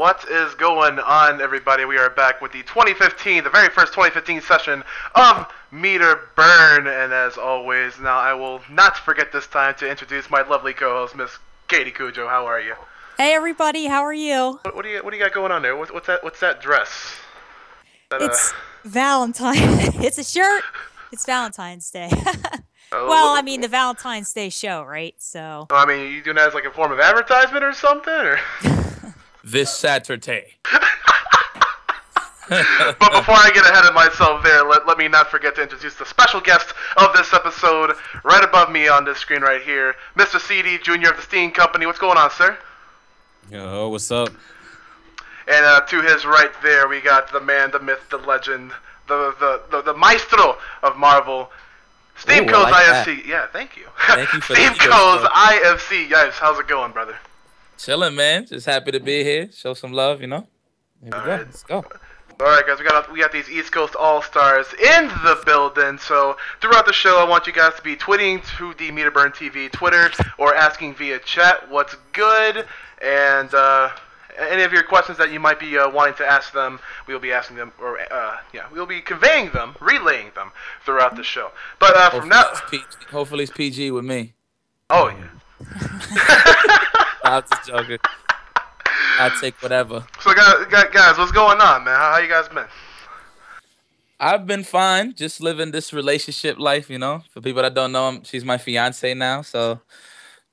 What is going on, everybody? We are back with the very first 2015 session of Meter Burn, and as always, now I will not forget this time to introduce my lovely co-host, Miss Katie Cujo. How are you? Hey everybody, how are you? What do you got going on there? What's that dress? It's Valentine. It's a shirt. It's Valentine's Day. Well, I mean the Valentine's Day show, right? So. I mean, you doing that as like a form of advertisement or something, or? This Saturday. But before I get ahead of myself there, let me not forget to introduce the special guest of this episode, right above me on this screen right here, Mr. CDJr of the Steam Company. What's going on, sir? Yo, what's up? And to his right there, we got the man, the myth, the legend, the maestro of Marvel, Steam Co's IFC. Yeah, thank you. Thank you for Steam Co's IFC. Yipes, how's it going, brother? Chilling, man. Just happy to be here. Show some love, you know. Here we go. Right. Let's go. All right, guys, we got these East Coast All-Stars in the building. So throughout the show, I want you guys to be tweeting to the Meterburn TV Twitter or asking via chat what's good, and any of your questions that you might be wanting to ask them, we'll be asking them, or we'll be conveying them, relaying them throughout the show. But Hopefully it's PG with me. Oh yeah. I'm just joking. I'll take whatever. So guys, what's going on, man? How you guys been? I've been fine. Just living this relationship life, you know. For people that don't know, she's my fiance now. So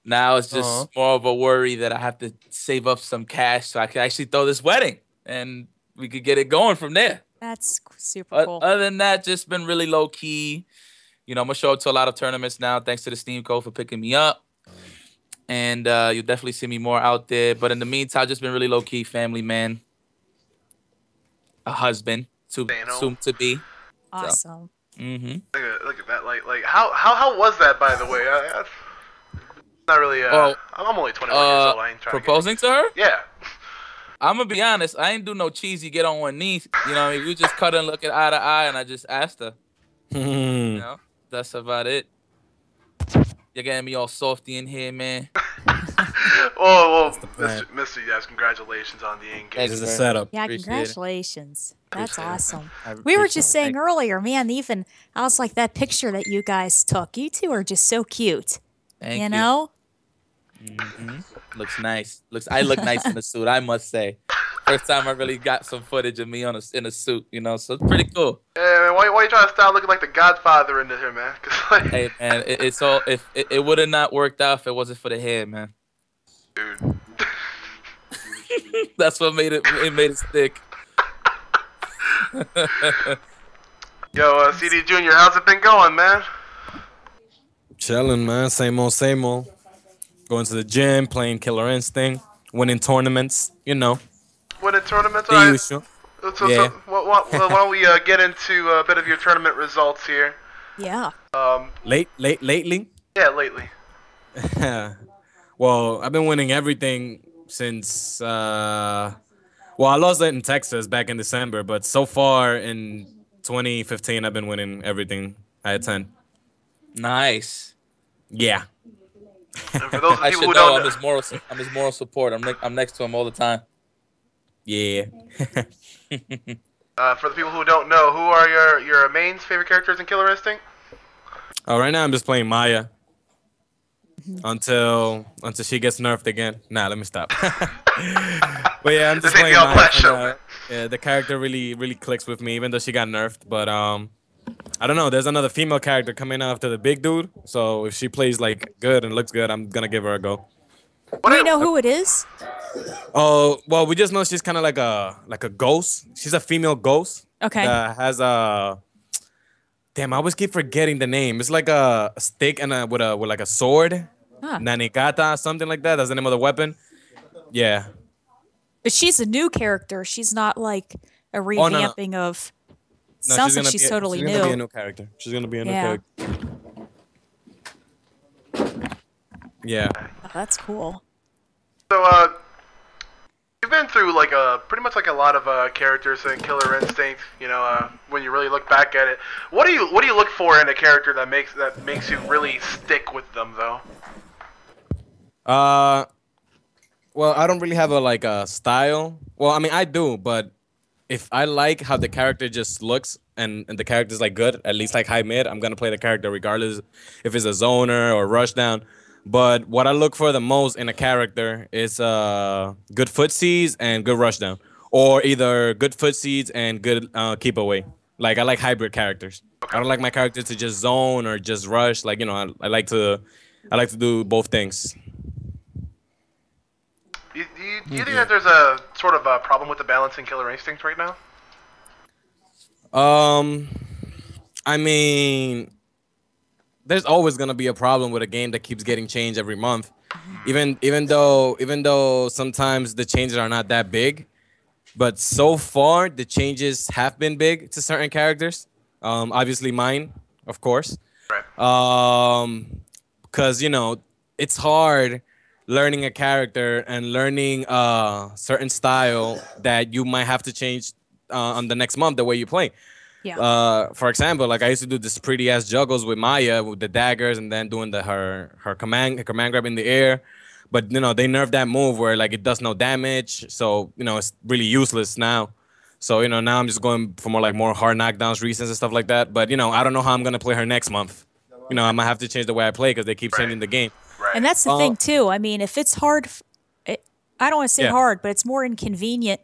now it's just more of a worry that I have to save up some cash so I can actually throw this wedding. And we could get it going from there. That's super cool. Other than that, just been really low-key. You know, I'm going to show up to a lot of tournaments now. Thanks to the Steam Code for picking me up. And you'll definitely see me more out there. But in the meantime, just been really low-key family man. A husband, soon to be. Awesome. So, mm-hmm. Look at that. Like how was that, by the way? Not really. I'm only 21 years old. I ain't trying proposing to her? Yeah. I'm going to be honest. I ain't do no cheesy get on one knee. You know what I mean? We just cut and look at eye to eye, and I just asked her. You know? That's about it. You're getting me all softy in here, man. Well, Mr. Yes, congratulations on the engagement. Thanks for the setup. Yeah, congratulations. That's awesome. We were just saying earlier, man, I was like, that picture that you guys took, you two are just so cute. Thank you know? Mm-hmm. Looks nice. I look nice in the suit, I must say. First time I really got some footage of me in a suit, you know, so it's pretty cool. Hey, man, why you trying to start looking like the Godfather in here, man? Hey, man, it's all, it would have not worked out if it wasn't for the hair, man. Dude. That's what made it stick. Yo, CDJr, how's it been going, man? Chilling, man. Same old. Going to the gym, playing Killer Instinct, winning tournaments, you know. Winning tournaments? The usual. So, why don't we get into a bit of your tournament results here? Yeah. Lately? Yeah, lately. Well, I've been winning everything since, I lost it in Texas back in December, but so far in 2015, I've been winning everything I attend. Nice. Yeah. And for those I people should who know. don't I'm his moral support. I'm next to him all the time. Yeah. For the people who don't know, who are your main favorite characters in Killer Instinct? Oh, right now I'm just playing Maya. Until she gets nerfed again. Nah, let me stop. But yeah, I'm just playing Maya. Yeah, the character really clicks with me, even though she got nerfed. But I don't know. There's another female character coming after the big dude. So if she plays like good and looks good, I'm gonna give her a go. Do you know who it is? Oh, well, we just know she's kind of like a ghost. She's a female ghost. Okay. That has a. Damn, I always keep forgetting the name. It's like a stick and with like a sword. Huh. Nanikata, something like that. That's the name of the weapon. Yeah. But she's a new character. She's not like a revamping of. No, sounds like she's totally new. She's gonna be a new character. She's gonna be a new character. Yeah. Oh, that's cool. So, you've been through like pretty much like a lot of characters in Killer Instinct. You know, when you really look back at it, what do you look for in a character that makes you really stick with them, though? Well, Well, I don't really have a style. Well, I mean, I do, but if I like how the character just looks and the character's like good, at least like high mid, I'm gonna play the character regardless if it's a zoner or rush down. But what I look for the most in a character is good footsies and good rush down, or either good footsies and good keep away. Like I like hybrid characters. I don't like my character to just zone or just rush. Like I like to do both things. Do you think that there's a sort of a problem with the balance in Killer Instinct right now? I mean, there's always gonna be a problem with a game that keeps getting changed every month. Even though sometimes the changes are not that big, but so far the changes have been big to certain characters. Obviously mine, of course. Right. Because it's hard learning a character and learning a certain style that you might have to change on the next month the way you play. Yeah. For example, like I used to do this pretty ass juggles with Maya with the daggers and then doing her command grab in the air. But they nerfed that move where like it does no damage, so it's really useless now. So now I'm just going for more hard knockdowns, resets and stuff like that. But I don't know how I'm gonna play her next month. I might have to change the way I play because they keep changing the game. Right. And that's the thing too. I mean, if it's hard, I don't want to say hard, but it's more inconvenient,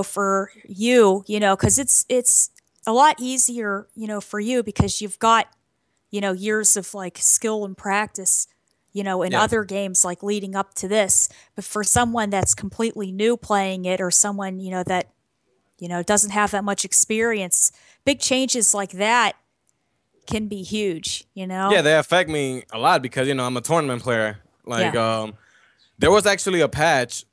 for you, because it's a lot easier, for you because you've got, years of like skill and practice, in other games like leading up to this. But for someone that's completely new playing it, or someone, that, doesn't have that much experience, big changes like that can be huge, Yeah, they affect me a lot because I'm a tournament player. Like there was actually a patch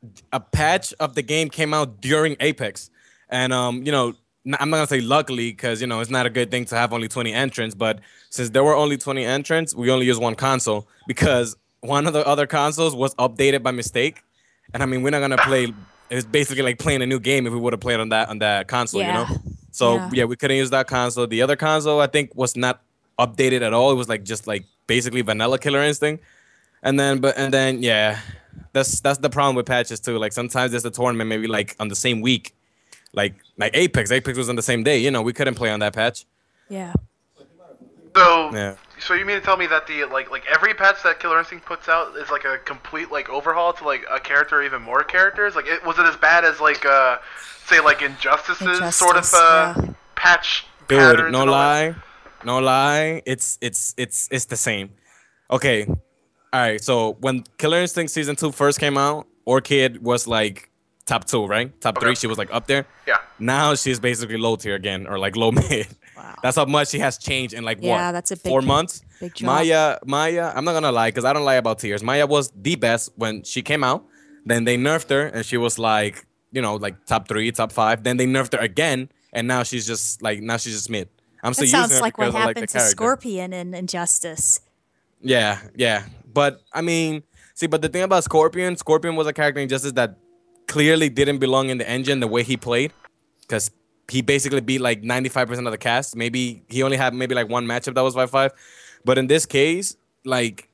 of the game came out during Apex, and I'm not gonna say luckily because it's not a good thing to have only 20 entrants, but since there were only 20 entrants, we only used one console because one of the other consoles was updated by mistake, and I mean we're not gonna play. It's basically like playing a new game if we would have played on that console, So we couldn't use that console. The other console I think was not updated at all. It was just basically vanilla Killer Instinct, and then that's the problem with patches too. Like sometimes there's a tournament maybe like on the same week, like Apex. Apex was on the same day. We couldn't play on that patch. Yeah. So you mean to tell me that the like every patch that Killer Instinct puts out is like a complete overhaul to like a character or even more characters? Like was it as bad as say like Injustice's sort of patch Dude, patterns? No lie, it's the same. Okay, all right. So when Killer Instinct Season 2 first came out, Orchid was like top 2, right? Top 3. She was like up there. Yeah. Now she's basically low tier again, or like low mid. Wow. That's how much she has changed in that's a big, 4 months. Big drop. Maya. I'm not gonna lie because I don't lie about tiers. Maya was the best when she came out. Then they nerfed her, and she was like top 3, top 5. Then they nerfed her again, and now she's just mid. I'm still That using sounds her like what because I like happened the to character. Scorpion in Injustice. Yeah. But I mean, but the thing about Scorpion was a character in Injustice that clearly didn't belong in the engine the way he played, because he basically beat like 95% of the cast. Maybe he only had maybe like one matchup that was 5-5. But in this case, like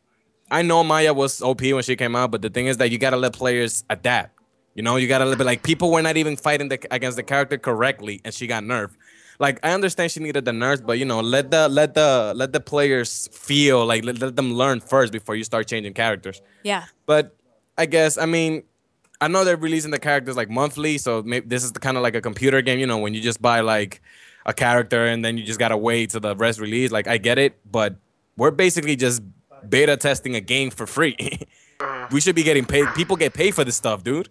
I know Maya was OP when she came out, but the thing is that you gotta let players adapt. You gotta let like people were not even fighting against the character correctly, and she got nerfed. Like I understand she needed the nerfs, but let the players feel like let them learn first before you start changing characters. Yeah. But I guess I know they're releasing the characters like monthly, so maybe this is kind of like a computer game. When you just buy like a character and then you just gotta wait till the rest release. Like I get it, but we're basically just beta testing a game for free. We should be getting paid. People get paid for this stuff, dude.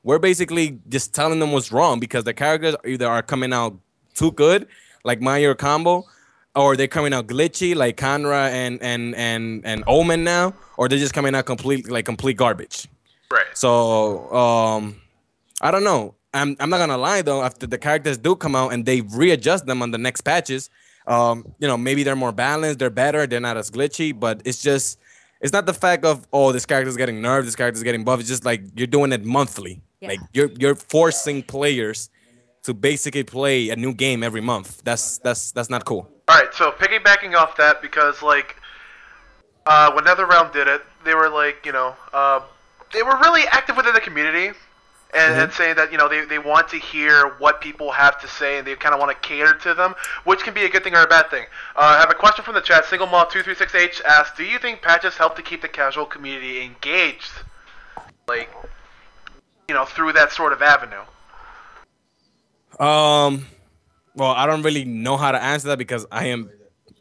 We're basically just telling them what's wrong because the characters either are coming out too good, like Maya or Combo, or they're coming out glitchy, like Kanra and Omen now, or they're just coming out complete garbage. Right. So I don't know. I'm not gonna lie though. After the characters do come out and they readjust them on the next patches, maybe they're more balanced, they're better, they're not as glitchy. But it's not the fact of this character's getting nerfed, this character's getting buffed. It's just like you're doing it monthly. Yeah. Like you're forcing players to basically play a new game every month. That's not cool. All right, so piggybacking off that, because when NetherRealm did it, they were like, they were really active within the community. And saying that, you know, they want to hear what people have to say, and they kind of want to cater to them, which can be a good thing or a bad thing. I have a question from the chat. SingleMall236H asks, do you think patches help to keep the casual community engaged, like, you know, through that sort of avenue? Well, I don't really know how to answer that because I'm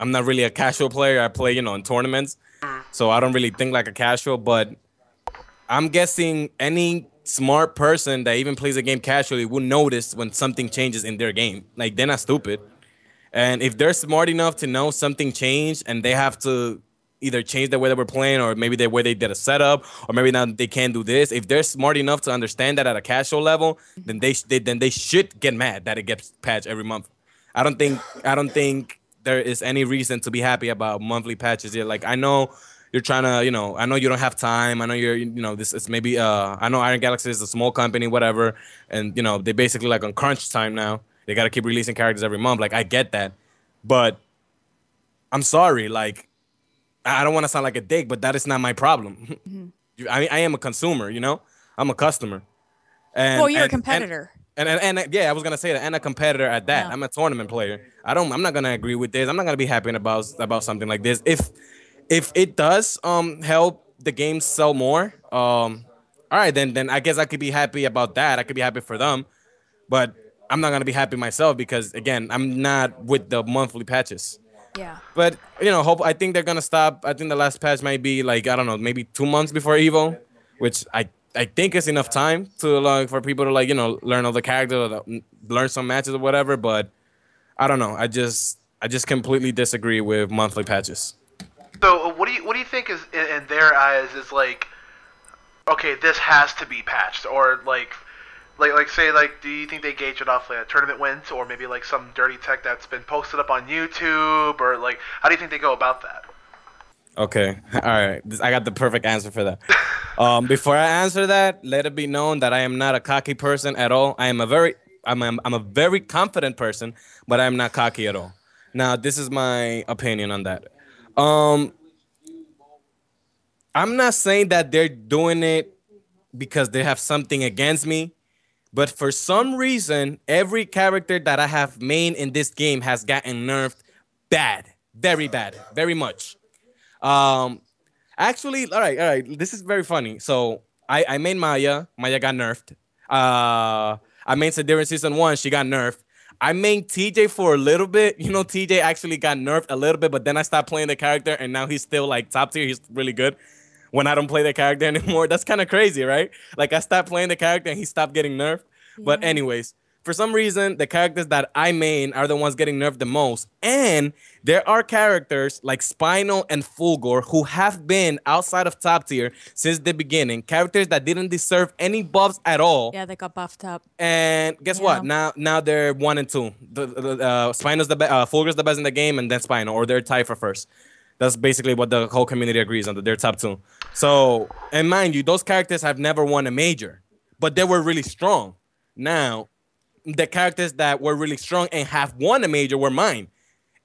not really a casual player. I play, you know, in tournaments, so I don't really think like a casual. But I'm guessing any smart person that even plays a game casually will notice when something changes in their game. Like, they're not stupid. And if they're smart enough to know something changed and they have to either change the way they were playing, or maybe the way they did a setup, or maybe now they can't do this. If they're smart enough to understand that at a casual level, then they should get mad that it gets patched every month. I don't think there is any reason to be happy about monthly patches here. Like, I know you're trying to, you know, I know you don't have time. I know you're, you know, this is maybe, I know Iron Galaxy is a small company, whatever. And, you know, they basically like on crunch time now. They got to keep releasing characters every month. Like, I get that. But I'm sorry. Like, I don't want to sound like a dick, but that is not my problem. I mean, I am a consumer, you know? I'm a customer. And, well, you're a competitor. And yeah, I was gonna say that, and a competitor at that. Yeah. I'm a tournament player. I'm not gonna agree with this. I'm not gonna be happy about something like this. If it does help the game sell more, all right, then I guess I could be happy about that. I could be happy for them, but I'm not gonna be happy myself because, again, I'm not with the monthly patches. Yeah. But, you know, I think they're gonna stop. I think the last patch might be like, I don't know, maybe 2 months before Evo, which I think is enough time to, like, for people to, like, you know, learn all the characters, or learn some matches or whatever. But I don't know. I just completely disagree with monthly patches. So what do you think is in their eyes is like, okay, this has to be patched, or like say, like, do you think they gauge it off like tournament wins, or maybe like some dirty tech that's been posted up on YouTube, or like, how do you think they go about that? Okay, all right, I got the perfect answer for that. Before I answer that, let it be known that I am not a cocky person at all. I'm a very confident person, but I'm not cocky at all. Now, this is my opinion on that. I'm not saying that they're doing it because they have something against me, but for some reason, every character that I have made in this game has gotten nerfed bad, very much. Actually, all right. This is very funny. So I made Maya. Maya got nerfed. I made Sadira in Season 1. She got nerfed. I made TJ for a little bit. You know, TJ actually got nerfed a little bit, but then I stopped playing the character, and now he's still, like, top tier. He's really good when I don't play the character anymore. That's kind of crazy, right? Like, I stopped playing the character, and he stopped getting nerfed. Yeah. But anyways, for some reason, the characters that I main are the ones getting nerfed the most. And there are characters like Spinal and Fulgor who have been outside of top tier since the beginning. Characters that didn't deserve any buffs at all. Yeah, they got buffed up. And guess what? Now they're 1 and 2. Spinal's Fulgor's the best in the game, and then Spinal, or they're tied for first. That's basically what the whole community agrees on, that they're top 2. So, and mind you, those characters have never won a major, but they were really strong. Now, the characters that were really strong and have won a major were mine,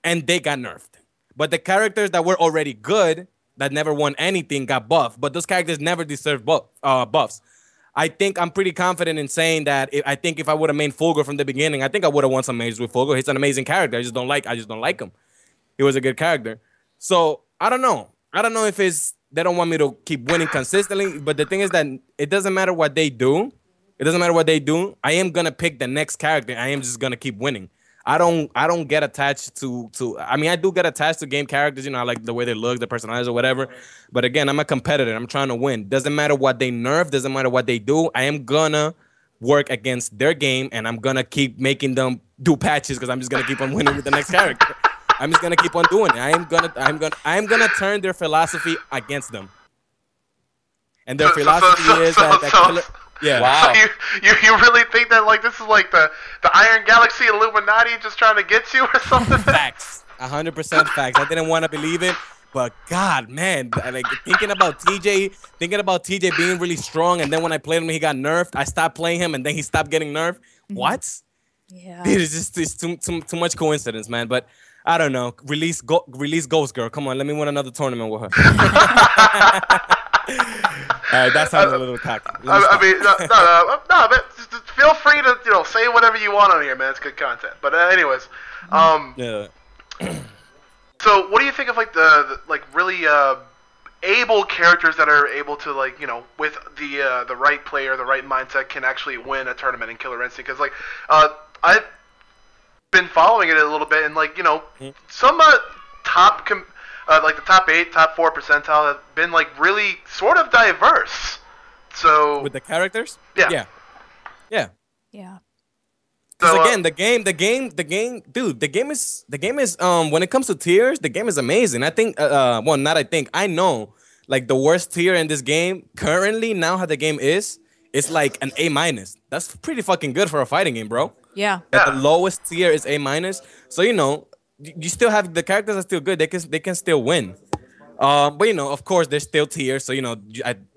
and they got nerfed. But the characters that were already good, that never won anything, got buffed. But those characters never deserved buffs. I think I'm pretty confident in saying that I think if I would have made Fulgor from the beginning, I think I would have won some majors with Fulgor. He's an amazing character. I just don't like him. He was a good character. So I don't know. I don't know if they don't want me to keep winning consistently. But the thing is that it doesn't matter what they do. I am gonna pick the next character. I am just gonna keep winning. I don't get attached to. I mean, I do get attached to game characters. You know, I like the way they look, the personalities, or whatever. But again, I'm a competitor. I'm trying to win. Doesn't matter what they nerf. Doesn't matter what they do. I am gonna work against their game, and I'm gonna keep making them do patches because I'm just gonna keep on winning with the next character. I'm just gonna keep on doing it. I'm gonna turn their philosophy against them. And their philosophy is that. Yeah. Wow. So you really think that, like, this is like the Iron Galaxy Illuminati just trying to get you or something? Facts. 100% facts. I didn't want to believe it, but God, man, like thinking about TJ being really strong, and then when I played him, he got nerfed. I stopped playing him, and then he stopped getting nerfed. Mm-hmm. What? Yeah. It's too much coincidence, man. But I don't know. Release Ghost Girl. Come on, let me win another tournament with her. That sounds a little cocky. I mean, no, but just feel free to say whatever you want on here, man. It's good content. But anyways, yeah. So what do you think of like the like really able characters that are able to with the right player, the right mindset, can actually win a tournament in Killer Instinct? Because I've been following it a little bit, and some like the top 8, top 4 percentile have been really sort of diverse. So with the characters, yeah. Because So, again, the game, dude, the game is when it comes to tiers, the game is amazing. I think, I know, like the worst tier in this game currently now, how the game is, it's like an A-. That's pretty fucking good for a fighting game, bro. Yeah. That the lowest tier is A-. So you still have the characters are still good. They can still win. But of course, there's still tiers. So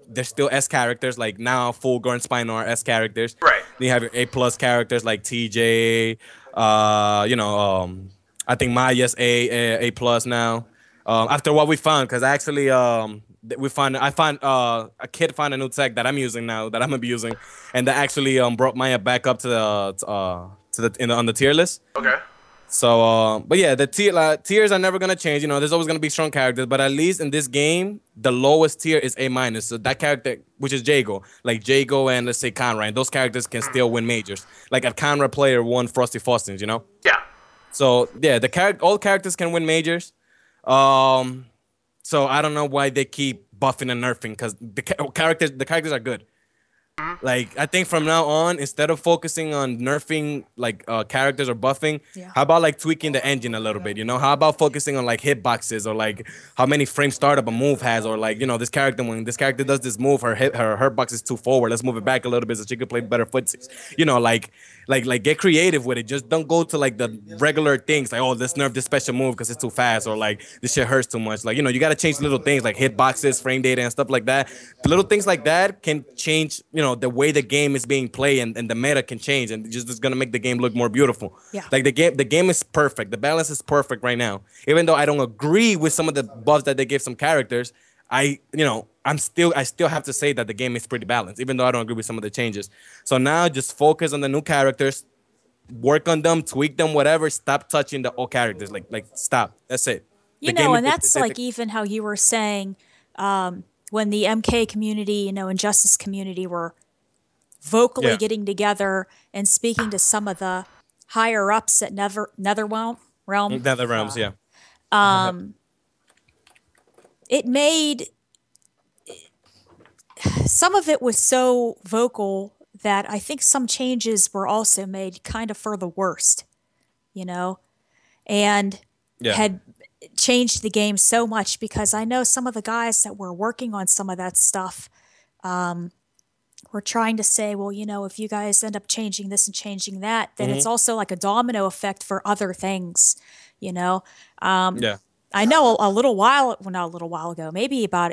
there's still S characters, like now Fulgor and Spino are S characters. Right. Then you have your A+ characters like TJ. I think Maya's A+ now. After what we found, because actually I found a kid found a new tech that I'm using now, that I'm gonna be using, and that actually brought Maya back up to the on the tier list. Okay. So, but yeah, the tiers are never gonna change. There's always gonna be strong characters, but at least in this game, the lowest tier is A-. So that character, which is Jago, like Jago and let's say Conrad, those characters can still win majors. Like a Conrad player won Frosty Faustins, Yeah. So yeah, all characters can win majors. So I don't know why they keep buffing and nerfing, because the characters are good. Like, I think from now on, instead of focusing on nerfing characters or buffing, how about tweaking the engine a little bit? How about focusing on hitboxes, or how many frame startup a move has, or this character, when this character does this move, her hitbox is too forward. Let's move it back a little bit so she can play better footsies. Get creative with it. Just don't go to the regular things like, oh, let's nerf this special move because it's too fast, or this shit hurts too much. You gotta change little things like hitboxes, frame data, and stuff like that. The little things like that can change, the way the game is being played, and the meta can change, and it's gonna make the game look more beautiful. Yeah. The game is perfect. The balance is perfect right now. Even though I don't agree with some of the buffs that they give some characters, I still have to say that the game is pretty balanced, even though I don't agree with some of the changes. So now just focus on the new characters, work on them, tweak them, whatever. Stop touching the old characters. Stop. That's it. And that's even how you were saying when the MK community, Injustice community were vocally getting together and speaking to some of the higher ups at NetherRealm. NetherRealms, yeah. It made some of it was so vocal that I think some changes were also made kind of for the worst, and had changed the game so much, because I know some of the guys that were working on some of that stuff were trying to say, well, if you guys end up changing this and changing that, then it's also like a domino effect for other things, I know not a little while ago, maybe about,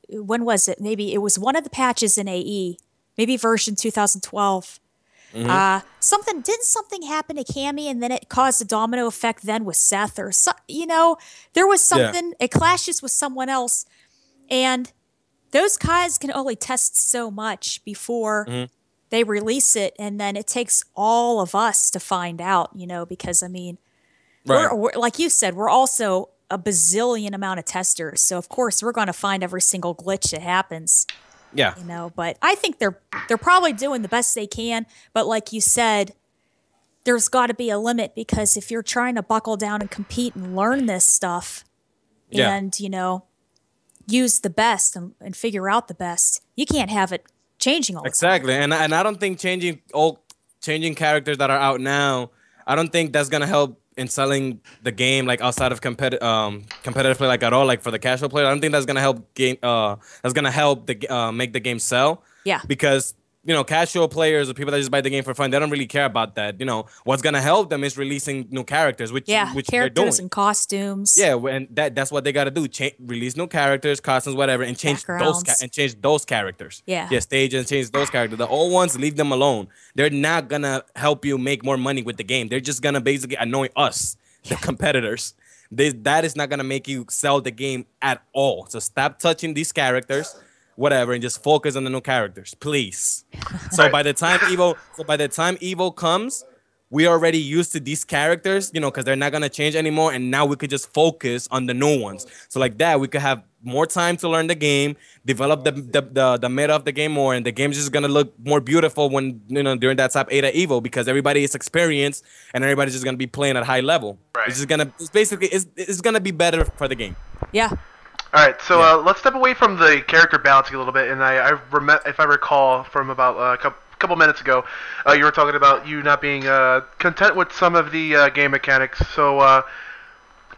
when was it? Maybe it was one of the patches in AE, maybe version 2012. Something happen to Cammy, and then it caused a domino effect then with Seth, or there was something, it clashes with someone else, and those guys can only test so much before they release it, and then it takes all of us to find out, because we're like you said, we're also a bazillion amount of testers, so of course we're going to find every single glitch that happens. Yeah. But I think they're probably doing the best they can, but like you said, there's got to be a limit, because if you're trying to buckle down and compete and learn this stuff and use the best and figure out the best, you can't have it changing all the time. Exactly. And I don't think changing characters that are out now, I don't think that's going to help in selling the game outside of competitive play at all, for the casual player. I don't think that's gonna help make the game sell. Yeah. Because casual players or people that just buy the game for fun, they don't really care about that. What's gonna help them is releasing new characters, which characters they're doing. And costumes. Yeah, and that's what they gotta do. Release new characters, costumes, whatever, and change those characters. Yeah. Yeah, stage and change those characters. The old ones, leave them alone. They're not gonna help you make more money with the game. They're just gonna basically annoy us, the competitors. That is not gonna make you sell the game at all. So stop touching these characters. whatever, and just focus on the new characters, please. So by the time Evo comes, we already used to these characters, you know, because they're not gonna change anymore, and now we could just focus on the new ones. So like that, we could have more time to learn the game, develop the meta of the game more, and the game's just gonna look more beautiful when, you know, during that top 8 at Evo, because everybody is experienced and everybody's just gonna be playing at high level. Right. It's gonna be better for the game. Yeah. All right, so let's step away from the character balancing a little bit, and if I recall from about a couple minutes ago, you were talking about you not being content with some of the game mechanics. So,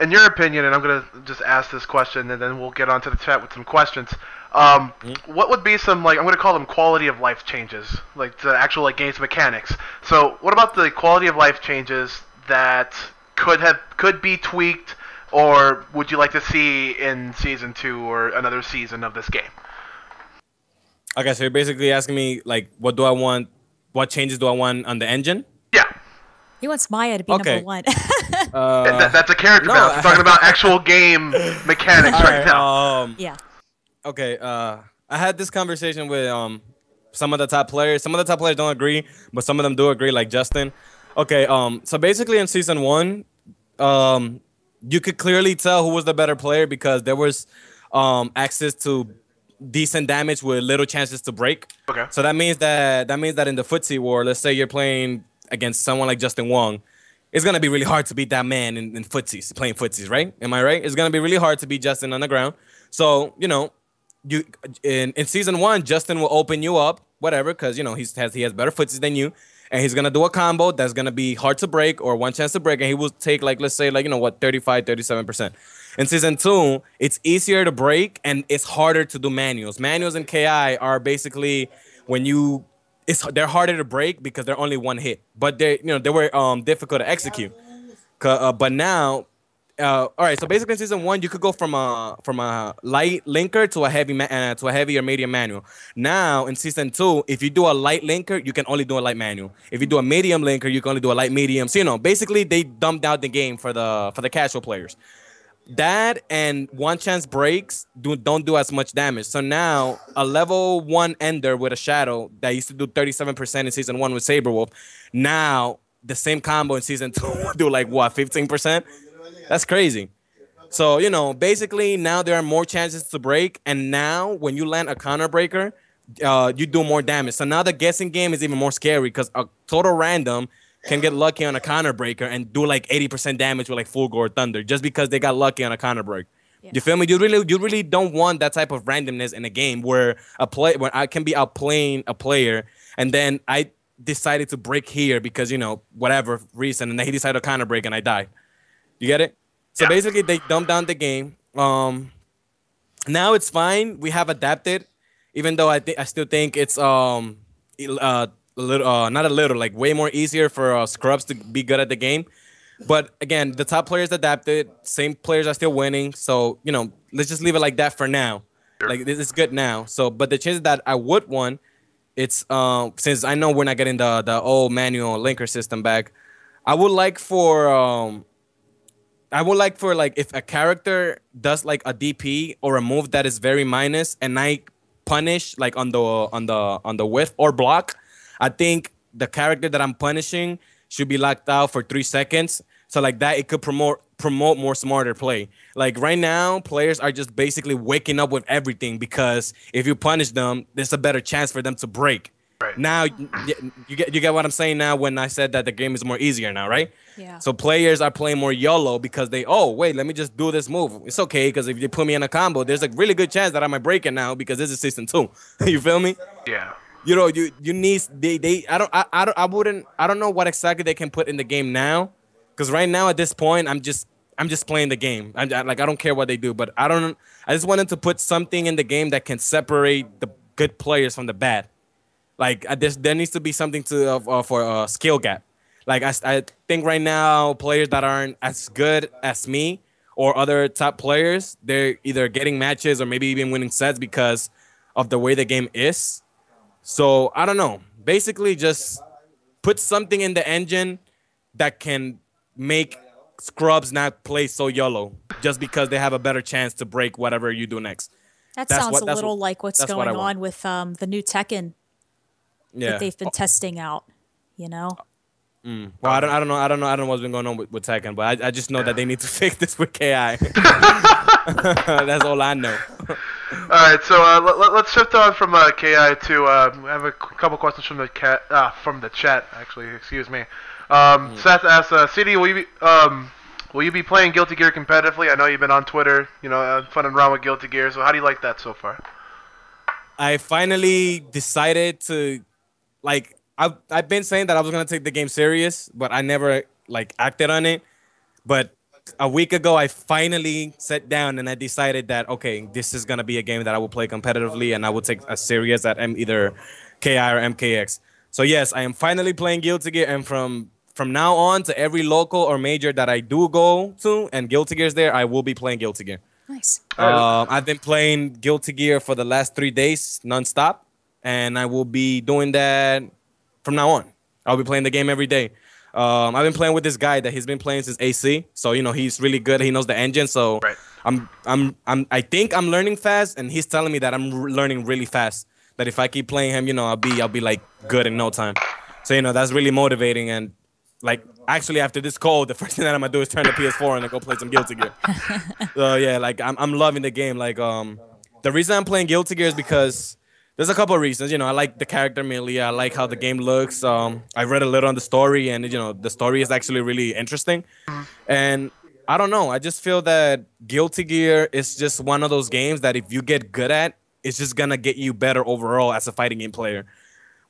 in your opinion, and I'm gonna just ask this question, and then we'll get onto the chat with some questions. What would be some, like, I'm gonna call them quality of life changes, like the actual like game's mechanics? So, what about the quality of life changes that could be tweaked, or would you like to see in season 2 or another season of this game? Okay, so you're basically asking me, like, what changes do I want on the engine? Yeah. He wants Maya to be number 1. That's a character balance. We're talking about actual game mechanics right now. Yeah. Okay, I had this conversation with some of the top players. Some of the top players don't agree, but some of them do agree, like Justin. Okay, so basically in season 1, you could clearly tell who was the better player because there was access to decent damage with little chances to break. Okay. So that means that in the footsie war, let's say you're playing against someone like Justin Wong, it's gonna be really hard to beat that man in footsies, playing footsies, right? Am I right? It's gonna be really hard to beat Justin on the ground. So, you know, you in season 1, Justin will open you up, whatever, because, you know, he has better footsies than you, and he's gonna do a combo that's gonna be hard to break or one chance to break, and he will take, like, let's say, like, you know what, 35, 37%. In season 2, it's easier to break and it's harder to do manuals. Manuals in KI are basically when they're harder to break because they're only one hit, but they were difficult to execute. But now, all right. So basically, in season 1, you could go from a light linker to a heavy or medium manual. Now in season 2, if you do a light linker, you can only do a light manual. If you do a medium linker, you can only do a light medium. So, you know, basically they dumbed out the game for the casual players. That and one chance breaks don't do as much damage. So now a level 1 ender with a shadow that used to do 37% in season 1 with Saberwolf, now the same combo in season 2 will do like what, 15%? That's crazy. So, you know, basically now there are more chances to break, and now when you land a counter breaker, you do more damage. So now the guessing game is even more scary because a total random can get lucky on a counter breaker and do like 80% damage with like full gore thunder just because they got lucky on a counter break. Yeah. You feel me? You really don't want that type of randomness in a game where I can be outplaying a player and then I decided to break here because, you know, whatever reason, and then he decided to counter break and I died. You get it? So basically they dumbed down the game. Now it's fine. We have adapted, even though I still think it's like way more easier for scrubs to be good at the game. But again, the top players adapted, same players are still winning. So, you know, let's just leave it like that for now. Sure. Like, this is good now. So, but the chances that I would want, it's since I know we're not getting the old manual linker system back, I would like for like if a character does like a DP or a move that is very minus and I punish like on the whiff or block, I think the character that I'm punishing should be locked out for 3 seconds. So like that, it could promote more smarter play. Like right now, players are just basically waking up with everything because if you punish them, there's a better chance for them to break. Right. Now, you get what I'm saying now when I said that the game is more easier now, right? Yeah. So players are playing more YOLO because wait, let me just do this move. It's okay because if you put me in a combo, there's a really good chance that I might break it now because this is season 2. You feel me? Yeah. You know, you need I don't know what exactly they can put in the game now, because right now at this point I'm just playing the game. I don't care what they do, but I just wanted to put something in the game that can separate the good players from the bad. Like there needs to be something for a skill gap. Like I think right now players that aren't as good as me or other top players, they're either getting matches or maybe even winning sets because of the way the game is. So, I don't know. Basically, just put something in the engine that can make scrubs not play so YOLO just because they have a better chance to break whatever you do next. That sounds a little like what's going on with the new Tekken that they've been testing out. You know. Well, I don't know what's been going on with Tekken, but I just know that they need to fix this with KI. That's all I know. All right, so let's shift on from KI to I have a couple questions from the chat. Actually, excuse me. Seth asks, CD, will you be playing Guilty Gear competitively? I know you've been on Twitter, fun and around with Guilty Gear. So how do you like that so far? I finally decided to, like, I've been saying that I was gonna take the game serious, but I never acted on it. But a week ago, I finally sat down and I decided that, okay, this is gonna be a game that I will play competitively, and I will take as serious at either KI or MKX. So yes, I am finally playing Guilty Gear, and from now on to every local or major that I do go to and Guilty Gear's there, I will be playing Guilty Gear. Nice. I've been playing Guilty Gear for the last 3 days nonstop, and I will be doing that from now on. I'll be playing the game every day. I've been playing with this guy that he's been playing since AC, so he's really good. He knows the engine, so I think I'm learning fast, and he's telling me that I'm learning really fast. That if I keep playing him, I'll be like good in no time. So that's really motivating. And actually after this call, the first thing that I'm gonna do is turn the PS4 and go play some Guilty Gear. So yeah, I'm loving the game. The reason I'm playing Guilty Gear is because there's a couple of reasons. I like the character Millie. I like how the game looks. I read a little on the story, and the story is actually really interesting. And I don't know. I just feel that Guilty Gear is just one of those games that if you get good at, it's just gonna get you better overall as a fighting game player,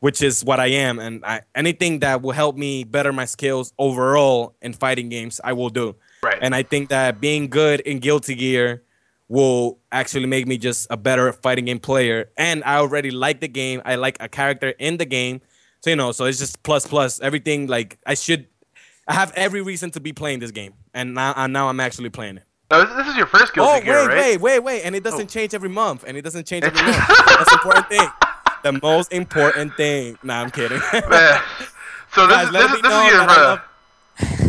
which is what I am. And anything that will help me better my skills overall in fighting games, I will do. Right. And I think that being good in Guilty Gear will actually make me just a better fighting game player. And I already like the game. I like a character in the game. So, so it's just plus. Everything, I have every reason to be playing this game. And now I'm actually playing it. No, this is your first Guilty Gear, right? Wait. And it doesn't change every month. That's the important thing. The most important thing. Nah, I'm kidding. Man. So this is your...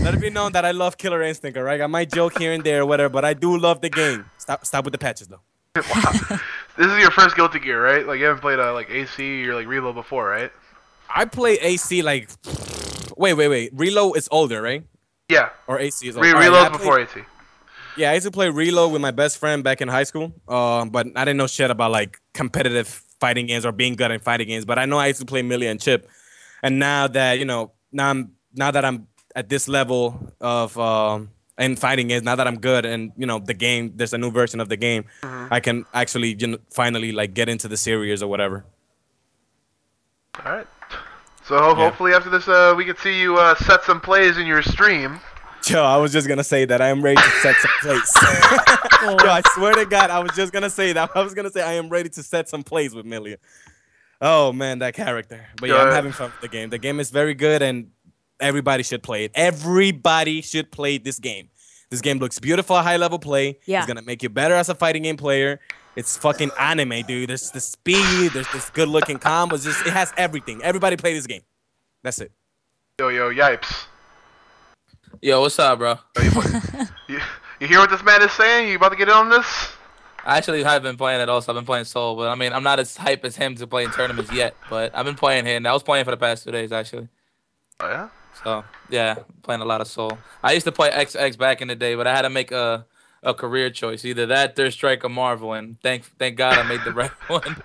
Let it be known that I love Killer Instinct, all right? I might joke here and there or whatever, but I do love the game. Stop with the patches, though. Wow. This is your first Guilty Gear, right? You haven't played AC or Reload before, right? I played AC Wait. Reload is older, right? Yeah. Or AC is older. Reload before AC. Yeah, I used to play Reload with my best friend back in high school, but I didn't know shit about competitive fighting games or being good in fighting games. But I know I used to play Millie and Chip, and now that now that I'm at this level of in fighting games, now that I'm good and the game, there's a new version of the game, I can actually finally get into the series or whatever. All right. So hopefully after this, we can see you set some plays in your stream. Yo, I was just gonna say that I am ready to set some plays. Yo, I swear to God, I was just gonna say that. I was gonna say I am ready to set some plays with Millie. Oh man, that character. But yeah, I'm having fun with the game. The game is very good, and everybody should play it. Everybody should play this game. This game looks beautiful, high-level play. Yeah. It's gonna make you better as a fighting game player. It's fucking anime, dude. There's the speed. There's this good-looking combos. It has everything. Everybody play this game. That's it. Yo, Yipes. Yo, what's up, bro? You hear what this man is saying? You about to get in on this? I actually haven't been playing it also. I've been playing Soul, but I mean, I'm not as hype as him to play in tournaments yet. But I've been playing him. I was playing for the past 2 days, actually. Oh, yeah? So, yeah, playing a lot of Soul. I used to play XX back in the day, but I had to make a career choice. Either that, Third Strike, or Marvel. And thank God I made the right one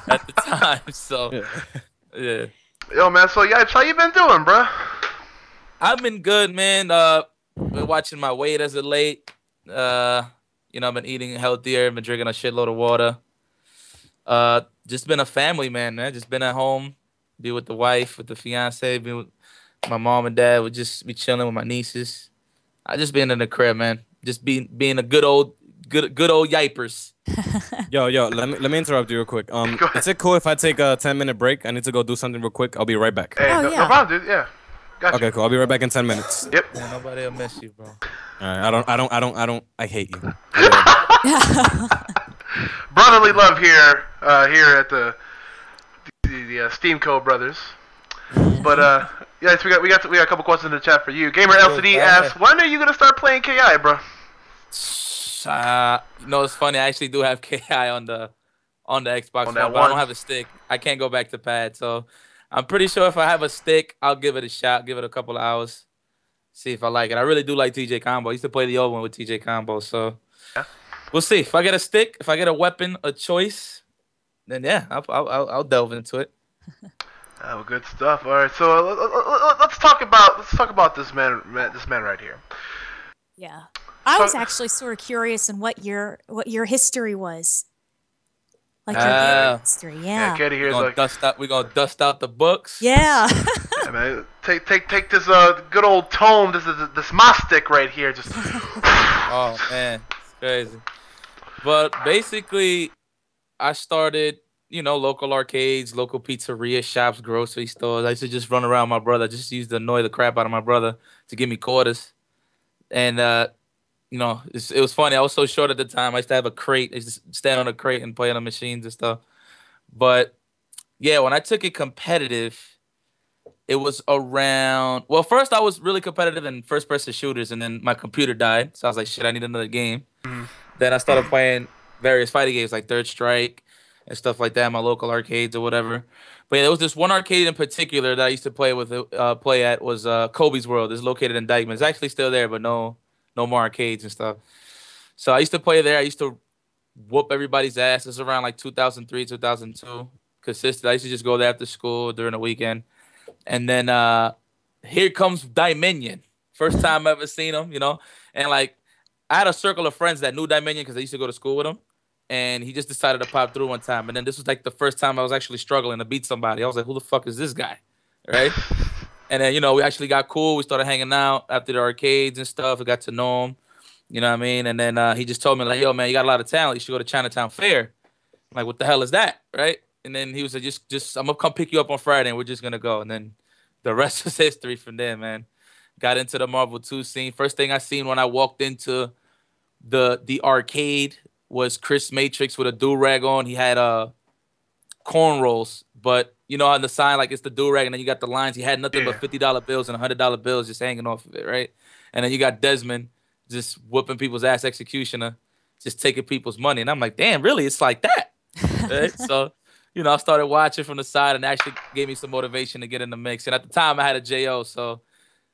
at the time. So, yeah. Yo, man, so Yipes, how you been doing, bro? I've been good, man. Been watching my weight as of late. I've been eating healthier. Been drinking a shitload of water. Just been a family man. Just been at home, be with the wife, with the fiance, be with my mom and dad. Would just be chilling with my nieces. I just been in the crib, man. Just being a good old Yipers. Yo, let me interrupt you real quick. Is it cool if I take a 10-minute break? I need to go do something real quick. I'll be right back. Hey, no problem, dude. Yeah. Gotcha. Okay, cool. I'll be right back in 10 minutes. Yep. Yeah, nobody will miss you, bro. All right, I hate you. Brotherly love here at the Steam Co brothers. But yeah, so we got a couple questions in the chat for you. Gamer LCD asks, when are you gonna start playing KI, bro? It's funny. I actually do have KI on the on the Xbox On One, that but I don't one? have a stick. I can't go back to pad, so I'm pretty sure if I have a stick, I'll give it a shot, give it a couple of hours, see if I like it. I really do like TJ Combo. I used to play the old one with TJ Combo, so we'll see. If I get a stick, if I get a weapon, a choice, then yeah, I'll delve into it. Oh, good stuff. All right, so let's talk about this man right here. Yeah, I was actually sort of curious in what your history was, like your gaming history. Yeah, Katie here is like, we're gonna dust out the books. Yeah. Yeah, man, take this good old tome. This Mostic right here. Just oh man, it's crazy. But basically, I started, local arcades, local pizzeria shops, grocery stores. I used to just run around my brother. Just used to annoy the crap out of my brother to give me quarters. And, it was funny. I was so short at the time. I used to have a crate. I used to stand on a crate and play on the machines and stuff. But, yeah, when I took it competitive, it was around... Well, first I was really competitive in first-person shooters, and then my computer died. So I was like, shit, I need another game. Then I started playing various fighting games like Third Strike and stuff like that, my local arcades or whatever. But yeah, there was this one arcade in particular that I used to play at was Kobe's World. It's located in Dykeman. It's actually still there, but no more arcades and stuff. So I used to play there. I used to whoop everybody's ass. It's around like 2003, 2002. Consistent. I used to just go there after school during the weekend. And then here comes Dominion. First time I ever seen him, And like I had a circle of friends that knew Dominion because I used to go to school with him. And he just decided to pop through one time. And then this was like the first time I was actually struggling to beat somebody. I was like, who the fuck is this guy? Right? And then, we actually got cool. We started hanging out after the arcades and stuff. We got to know him. You know what I mean? And then he just told me, like, yo, man, you got a lot of talent. You should go to Chinatown Fair. I'm like, what the hell is that? Right? And then he was like, just I'm going to come pick you up on Friday and we're just going to go. And then the rest is history from there, man. Got into the Marvel 2 scene. First thing I seen when I walked into the arcade was Chris Matrix with a do-rag on. He had cornrows, but on the sign, like, it's the do-rag, and then you got the lines. He had nothing but $50 bills and $100 bills just hanging off of it, right? And then you got Desmond just whooping people's ass, Executioner, just taking people's money. And I'm like, damn, really? It's like that, right? So, I started watching from the side, and actually gave me some motivation to get in the mix. And at the time, I had a JO, so,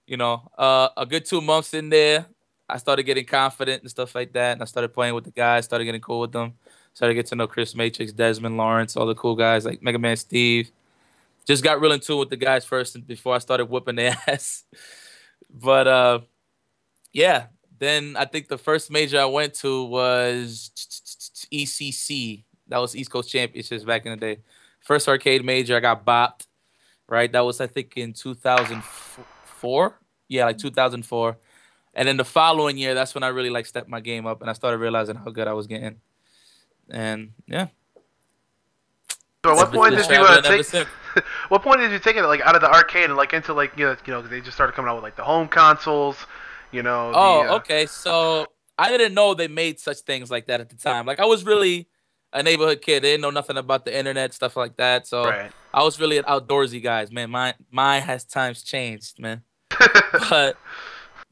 a good 2 months in there, I started getting confident and stuff like that, and I started playing with the guys, started getting cool with them, started getting to know Chris Matrix, Desmond, Lawrence, all the cool guys like Mega Man Steve. Just got real in tune with the guys first and before I started whooping their ass. But, yeah, then I think the first major I went to was ECC. That was East Coast Championships back in the day. First arcade major, I got bopped, right? That was, I think, in 2004. Yeah, like 2004. And then the following year, that's when I really stepped my game up and I started realizing how good I was getting. And yeah. So what point did you take? What point did you take it out of the arcade and into they just started coming out with the home consoles, okay. So I didn't know they made such things like that at the time. I was really a neighborhood kid. They didn't know nothing about the internet, stuff like that. So I was really an outdoorsy guy, man. Mine has times changed, man. But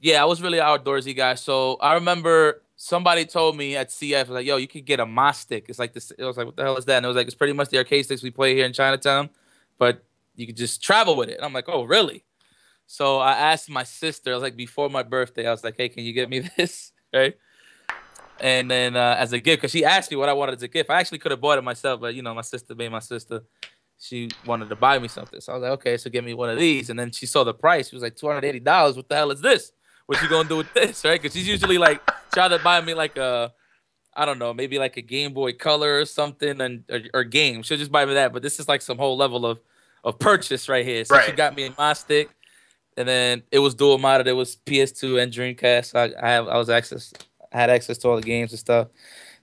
yeah, I was really an outdoorsy guy. So I remember somebody told me at CF, like, yo, you could get a Mostic. It's like this. It was like, what the hell is that? And it was like, it's pretty much the arcade sticks we play here in Chinatown, but you could just travel with it. And I'm like, oh, really? So I asked my sister, I was like, before my birthday, I was like, hey, can you get me this? Right? And then as a gift, because she asked me what I wanted as a gift. I actually could have bought it myself, but, my sister being my sister, she wanted to buy me something. So I was like, okay, so give me one of these. And then she saw the price. She was like, $280. What the hell is this? What you gonna do with this, right? Because she's usually trying to buy me I don't know, maybe a Game Boy Color or something, or game. She'll just buy me that. But this is some whole level of purchase right here. So she got me a Mostic, and then it was dual modded. It was PS2 and Dreamcast. So I had access to all the games and stuff.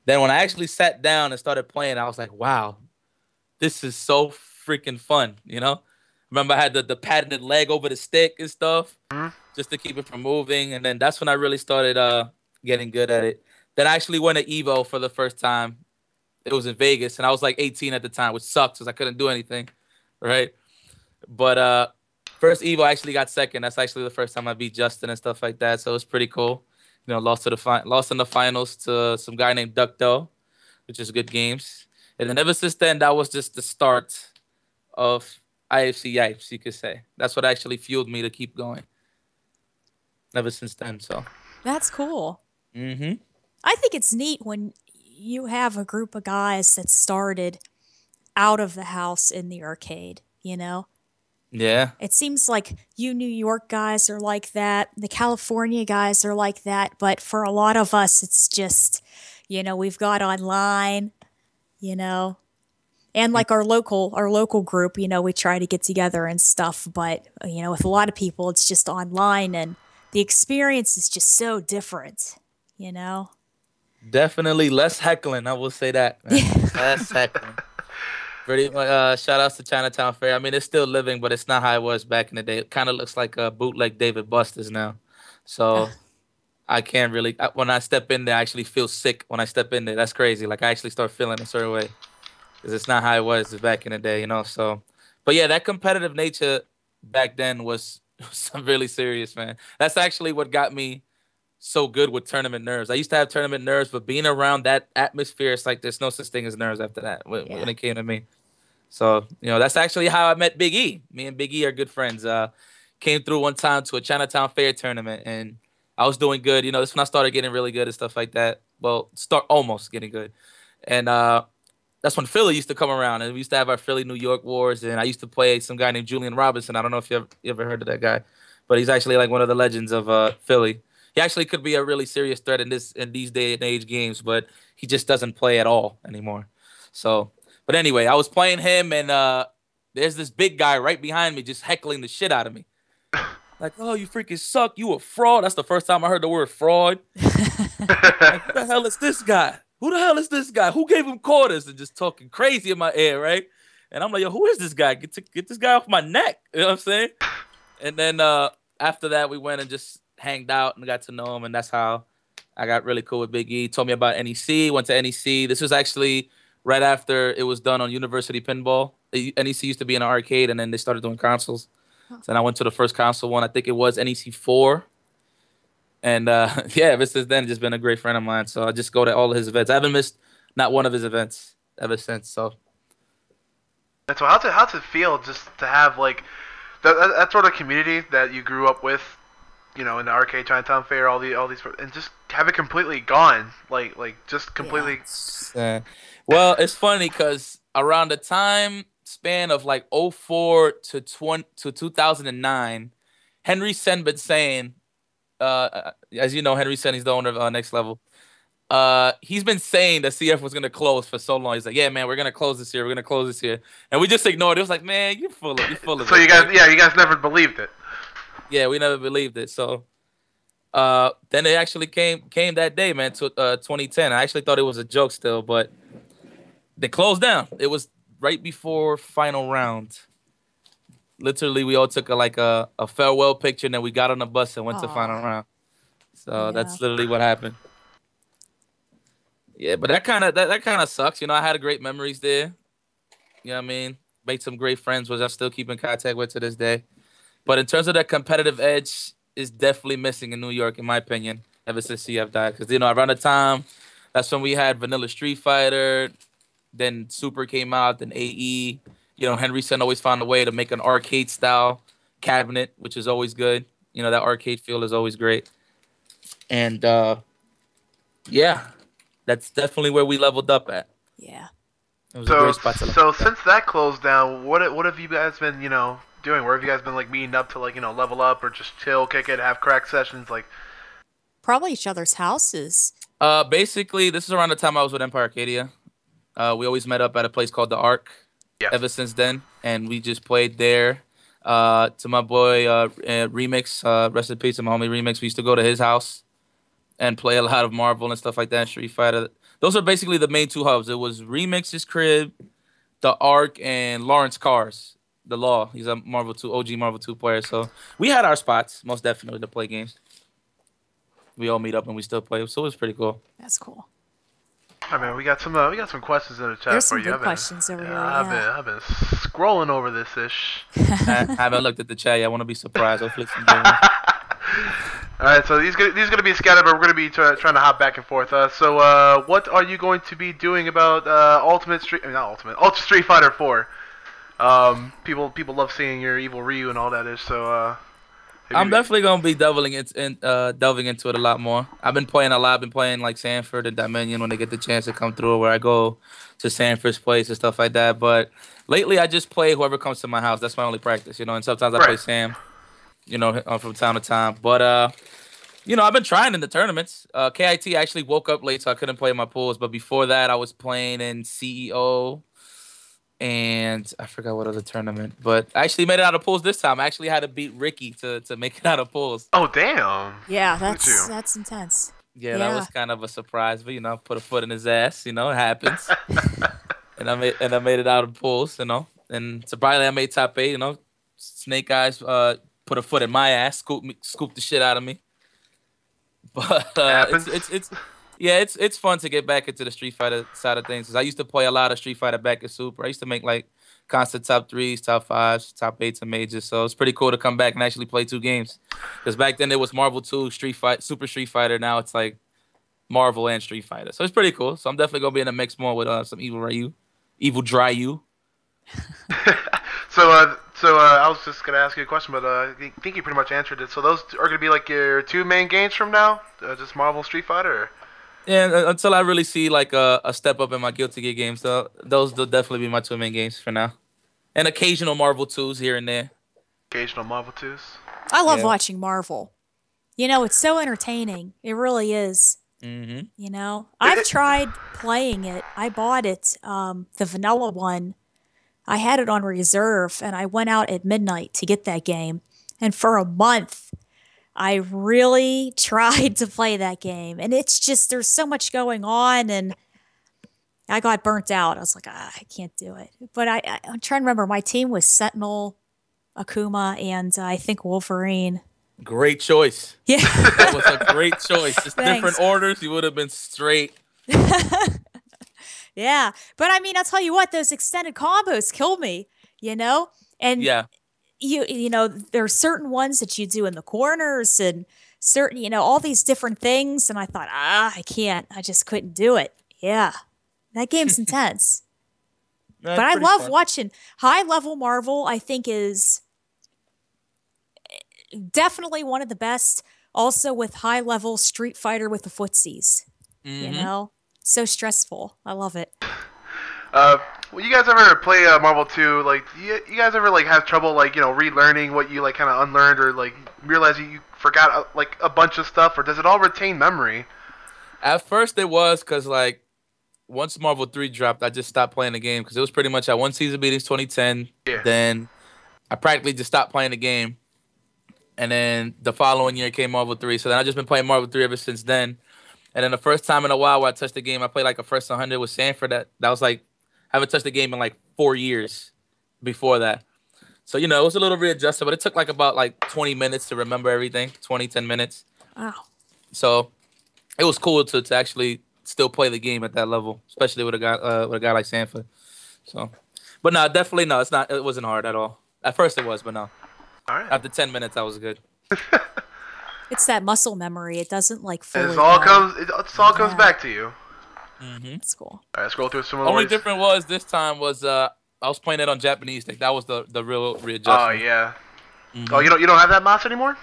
Then when I actually sat down and started playing, I was like, wow, this is so freaking fun, Remember, I had the patented leg over the stick and stuff, just to keep it from moving. And then that's when I really started getting good at it. Then I actually went to Evo for the first time. It was in Vegas, and I was 18 at the time, which sucks because I couldn't do anything, right? But first Evo, I actually got second. That's actually the first time I beat Justin and stuff like that, so it was pretty cool. Lost in the finals to some guy named Duck Doe, which is good games. And then ever since then, that was just the start of IFC Yipes, you could say. That's what actually fueled me to keep going. Ever since then, so. That's cool. Mm-hmm. I think it's neat when you have a group of guys that started out of the house in the arcade, you know? Yeah. It seems like you New York guys are like that, the California guys are like that, but for a lot of us, it's just, we've got online, you know, and like our local group, we try to get together and stuff, but with a lot of people, it's just online, and the experience is just so different, you know. Definitely less heckling. I will say that, man. Less heckling. Pretty much. Shout outs to Chinatown Fair. I mean, it's still living, but it's not how it was back in the day. It kind of looks like a bootleg David Buster's now. So I can't really. When I step in there, I actually feel sick. When I step in there, that's crazy. Like I actually start feeling a certain way because it's not how it was back in the day, you know. So, but yeah, that competitive nature back then was really serious, man. That's actually what got me so good with tournament nerves. I used to have tournament nerves, but being around that atmosphere, it's like there's no such thing as nerves after that when it came to me. So, that's actually how I met Big E. Me and Big E are good friends. Came through one time to a Chinatown Fair tournament, and I was doing good. This when I started getting really good and stuff like that. Well, start almost getting good. And that's when Philly used to come around, and we used to have our Philly New York wars, and I used to play some guy named Julian Robinson. I don't know if you ever heard of that guy, but he's actually like one of the legends of Philly. He actually could be a really serious threat in these day and age games, but he just doesn't play at all anymore. So, but anyway, I was playing him, and there's this big guy right behind me just heckling the shit out of me. Like, oh, you freaking suck. You a fraud. That's the first time I heard the word fraud. Like, who the hell is this guy? Who the hell is this guy? Who gave him quarters? And just talking crazy in my ear, right? And I'm like, yo, who is this guy? Get this guy off my neck. You know what I'm saying? And then after that, we went and just hanged out and got to know him. And that's how I got really cool with Big E. Told me about NEC. Went to NEC. This was actually right after it was done on University Pinball. NEC used to be in an arcade, and then they started doing consoles. So then I went to the first console one. I think it was NEC 4. And ever since then, just been a great friend of mine. So I just go to all of his events. I haven't missed not one of his events ever since. So that's how's it feel just to have like that sort of community that you grew up with, in the arcade, Chinatown Fair, all these, and just have it completely gone, like just completely. Yeah. Well, it's funny because around the time span of like 04 to 2009, Henry Sen been saying. As you know, Henry Sen, he's the owner of Next Level. He's been saying that CF was gonna close for so long. He's like, yeah, man, we're gonna close this year. We're gonna close this year, and we just ignored it. It was like, man, you're full of. So you guys never believed it. Yeah, we never believed it. So, then it actually came that day, man, to 2010. I actually thought it was a joke still, but they closed down. It was right before final round. Literally, we all took a farewell picture, and then we got on the bus and went to final round. So that's literally what happened. Yeah, but that kind of sucks. I had great memories there. You know what I mean? Made some great friends, which I still keep in contact with to this day. But in terms of that competitive edge, is definitely missing in New York, in my opinion, ever since CF died. Because around the time, that's when we had Vanilla Street Fighter, then Super came out, then AE. Henry Sen always found a way to make an arcade-style cabinet, which is always good. That arcade feel is always great. And, that's definitely where we leveled up at. Yeah. It was a great spot to so since that closed down, what have you guys been, doing? Where have you guys been, like, meeting up to, like, level up or just chill, kick it, have crack sessions, like? Probably each other's houses. Basically, this is around the time I was with Empire Arcadia. We always met up at a place called The Arc. Yeah. Ever since then, and we just played there. To my boy Remix, rest in peace to my homie Remix. We used to go to his house and play a lot of Marvel and stuff like that. Street Fighter. Those are basically the main two hubs. It was Remix's crib, The Arc, and Lawrence Cars, the Law. He's a OG Marvel 2 player. So we had our spots, most definitely, to play games. We all meet up and we still play. So it was pretty cool. That's cool. I mean, we got some questions in the chat There's for some you. good questions over here. I've been scrolling over this ish. I haven't looked at the chat yet. I want to be surprised. Hopefully some All right, so these gonna be scattered, but we're gonna be trying to hop back and forth. So what are you going to be doing about Ultra Street Fighter 4? People love seeing your evil Ryu and all that is. So I'm definitely gonna be delving into it a lot more. I've been playing a lot. I've been playing like Sanford and Dominion when they get the chance to come through, where I go to Sanford's place and stuff like that. But lately, I just play whoever comes to my house. That's my only practice, and sometimes I play Sam, from time to time. But I've been trying in the tournaments. KIT actually woke up late, so I couldn't play my pools. But before that, I was playing in CEO. And I forgot what other tournament, but I actually made it out of pools this time. I actually had to beat Ricky to make it out of pools. Oh damn! Yeah, that's intense. Yeah, that was kind of a surprise, but put a foot in his ass. It happens. and I made it out of pools. And surprisingly I made top 8. Snake Eyes put a foot in my ass, scooped the shit out of me. But it's fun to get back into the Street Fighter side of things. Cause I used to play a lot of Street Fighter back at Super. I used to make like constant top 3s, top 5s, top 8s, and majors. So it's pretty cool to come back and actually play 2 games. Because back then it was Marvel 2, Super Street Fighter. Now it's like Marvel and Street Fighter. So it's pretty cool. So I'm definitely gonna be in a mix more with some Evil Ryu. So I was just gonna ask you a question, but I think you pretty much answered it. So those are gonna be like your 2 main games from now, just Marvel, Street Fighter. Or? Yeah, until I really see like a step up in my Guilty Gear games, so those will definitely be my 2 main games for now, and occasional Marvel 2s here and there. Occasional Marvel 2s. I love watching Marvel. It's so entertaining. It really is. Mm-hmm. I've tried playing it. I bought it, the vanilla one. I had it on reserve, and I went out at midnight to get that game. And for a month, I really tried to play that game. And it's just, there's so much going on, and I got burnt out. I was like, I can't do it. But I'm trying to remember. My team was Sentinel, Akuma, and I think Wolverine. Great choice. Yeah. That was a great choice. Just Thanks. different orders, you would have been straight. Yeah. But I mean, I'll tell you what, those extended combos kill me, And yeah. There are certain ones that you do in the corners and certain, all these different things. And I thought, I can't. I just couldn't do it. Yeah. That game's intense. But I love watching high-level Marvel, I think is definitely one of the best. Also with high-level Street Fighter with the footsies. Mm-hmm. So stressful. I love it. Well, you guys ever play Marvel 2? Like, you guys ever like have trouble like relearning what you like kind of unlearned, or like realize you forgot like a bunch of stuff, or does it all retain memory? At first, it was because like once Marvel 3 dropped, I just stopped playing the game because it was pretty much at one season meetings 2010. Yeah. Then I practically just stopped playing the game, and then the following year came Marvel 3. So then I've just been playing Marvel 3 ever since then. And then the first time in a while where I touched the game, I played like a first 100 with Sanford. That was like, I haven't touched the game in like 4 years before that. So, it was a little readjusted, but it took like about like 20 minutes to remember everything, 10 minutes. Wow. So it was cool to actually still play the game at that level, especially with a guy like Sanford. So, but no, definitely no, it wasn't hard at all. At first it was, but no. All right. After 10 minutes, I was good. It's that muscle memory. It doesn't like fully. It all comes back to you. Mm-hmm. That's cool. All right, scroll through some of the Only difference was this time was I was playing it on Japanese stick. That was the real readjustment. Oh yeah. Mm-hmm. Oh, you don't have that mouse anymore?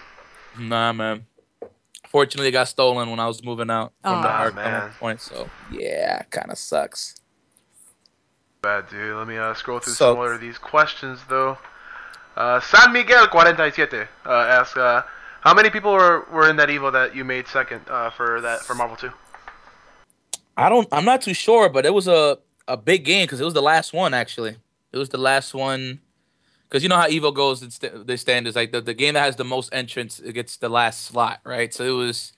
Nah, man. Fortunately, it got stolen when I was moving out from the arc point. So yeah, kind of sucks. Bad dude. Let me scroll through some more of these questions though. San Miguel 47 asks, how many people were in that Evo that you made second for Marvel 2? I'm not too sure, but it was a big game because it was the last one actually. It was the last one because you know how Evo goes. The standards like the game that has the most entrants, it gets the last slot, right? So it was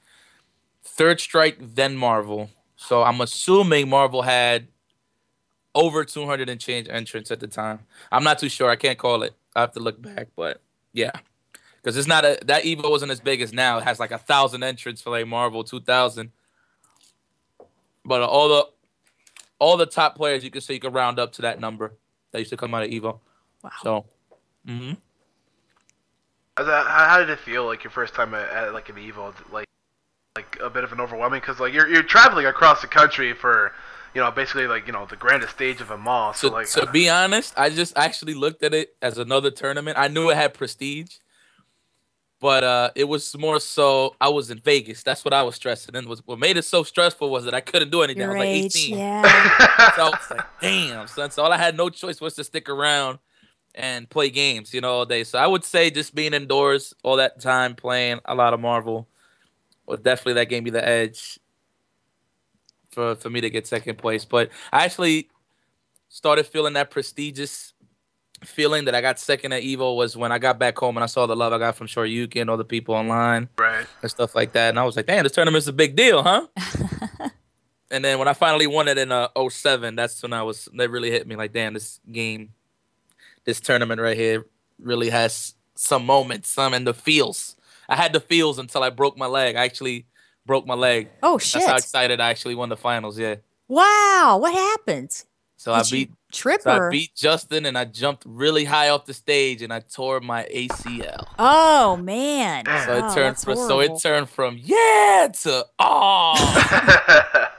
Third Strike, then Marvel. So I'm assuming Marvel had over 200 and change entrants at the time. I'm not too sure. I can't call it. I have to look back, but yeah. Because it's not that Evo wasn't as big as now. It has like 1,000 entrants for like Marvel 2000. But all the top players you can round up to that number that used to come out of Evo. Wow. So, mm-hmm. How did it feel like your first time at like an Evo? Like a bit of an overwhelming because like you're traveling across the country for basically like the grandest stage of them all. So like to be honest, I just actually looked at it as another tournament. I knew it had prestige, but it was more so I was in Vegas. That's what I was stressing. And what made it so stressful was that I couldn't do anything. Your I was like age, 18. yeah. So I was like, damn, son. So all I had no choice was to stick around and play games, all day. So I would say just being indoors all that time playing a lot of Marvel, well, definitely that gave me the edge for me to get second place. But I actually started feeling that prestigious feeling that I got second at Evo was when I got back home and I saw the love I got from Shoryuki and all the people online and stuff like that. And I was like, damn, this tournament's a big deal, huh? And then when I finally won it in 07, that's when that really hit me like, damn, this tournament right here really has some moments, some in the feels. I had the feels until I broke my leg. I actually broke my leg. Oh, shit. That's how excited I actually won the finals, yeah. Wow, what happened? So I beat Justin and I jumped really high off the stage and I tore my ACL. Oh man. So it turned from yeah to oh.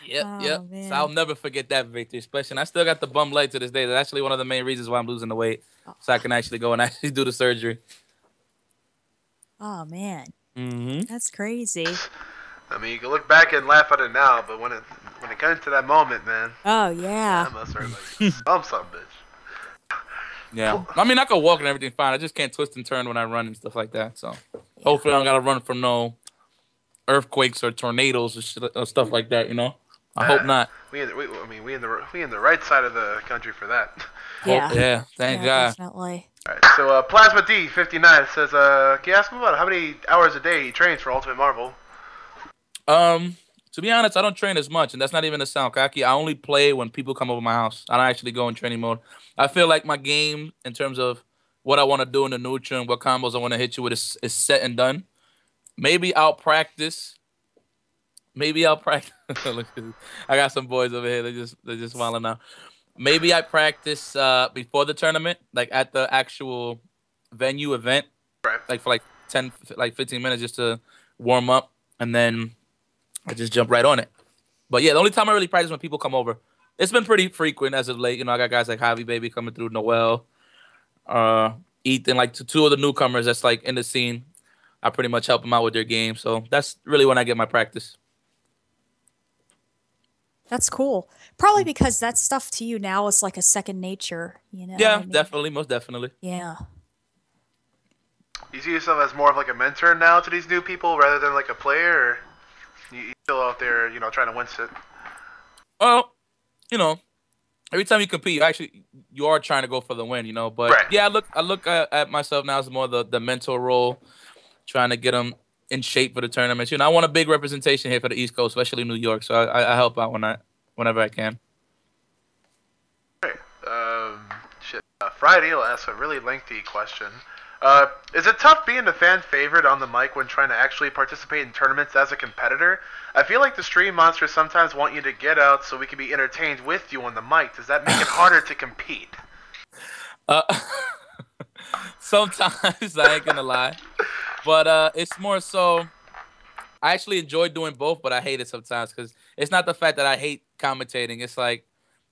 Yep. Man. So I'll never forget that victory, especially. And I still got the bum leg to this day. That's actually one of the main reasons why I'm losing the weight, so I can actually go and actually do the surgery. Oh man. Mm-hmm. That's crazy. I mean, you can look back and laugh at it now, but when it comes to that moment, man. Oh yeah. That must hurt like some bitch. Yeah. I mean, I can walk and everything fine. I just can't twist and turn when I run and stuff like that. So hopefully I don't gotta run from no earthquakes or tornadoes or stuff like that. I hope not. We in the right side of the country for that. Yeah. Thank God. Definitely. All right. So Plasma D 59 says, can you ask him about how many hours a day he trains for Ultimate Marvel? To be honest, I don't train as much, and that's not even a sound cocky. I only play when people come over my house. I don't actually go in training mode. I feel like my game, in terms of what I want to do in the neutral and what combos I want to hit you with, is set and done. Maybe I'll practice. Look, I got some boys over here. They're just wilding out. Maybe I practice before the tournament, like at the actual venue event, like for 15 minutes just to warm up, and then I just jump right on it. But yeah, the only time I really practice when people come over. It's been pretty frequent as of late. I got guys like Javi Baby coming through, Noel, Ethan, like two of the newcomers that's like in the scene. I pretty much help them out with their game. So that's really when I get my practice. That's cool. Probably because that stuff to you now is like a second nature, Yeah, definitely, most definitely. Yeah. You see yourself as more of like a mentor now to these new people rather than like a player, or you still out there, trying to win shit? Well, every time you compete, you are trying to go for the win, But yeah, I look at myself now as more the mentor role, trying to get them in shape for the tournaments. I want a big representation here for the East Coast, especially New York. So I help out whenever I can. Right. Friday will ask a really lengthy question. Is it tough being the fan favorite on the mic when trying to actually participate in tournaments as a competitor? I feel like the stream monsters sometimes want you to get out so we can be entertained with you on the mic. Does that make it harder to compete? Sometimes, I ain't gonna lie. But it's more so, I actually enjoy doing both, but I hate it sometimes because it's not the fact that I hate commentating. It's like,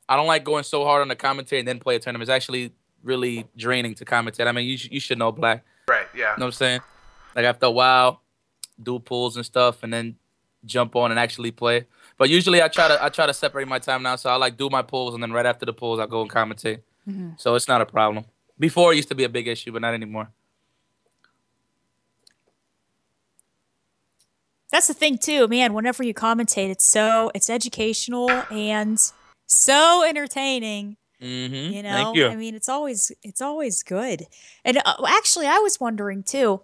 I don't like going so hard on the commentating and then play a tournament. It's actually really draining to commentate. I mean, you should know, Black. Right, yeah. You know what I'm saying? Like, after a while, do pulls and stuff, and then jump on and actually play. But usually I try to separate my time now, so I like do my pulls, and then right after the pulls, I go and commentate. Mm-hmm. So it's not a problem. Before, it used to be a big issue, but not anymore. That's the thing too, man. Whenever you commentate, it's educational and so entertaining. Mm-hmm. Thank you. I mean, it's always good. And actually, I was wondering too.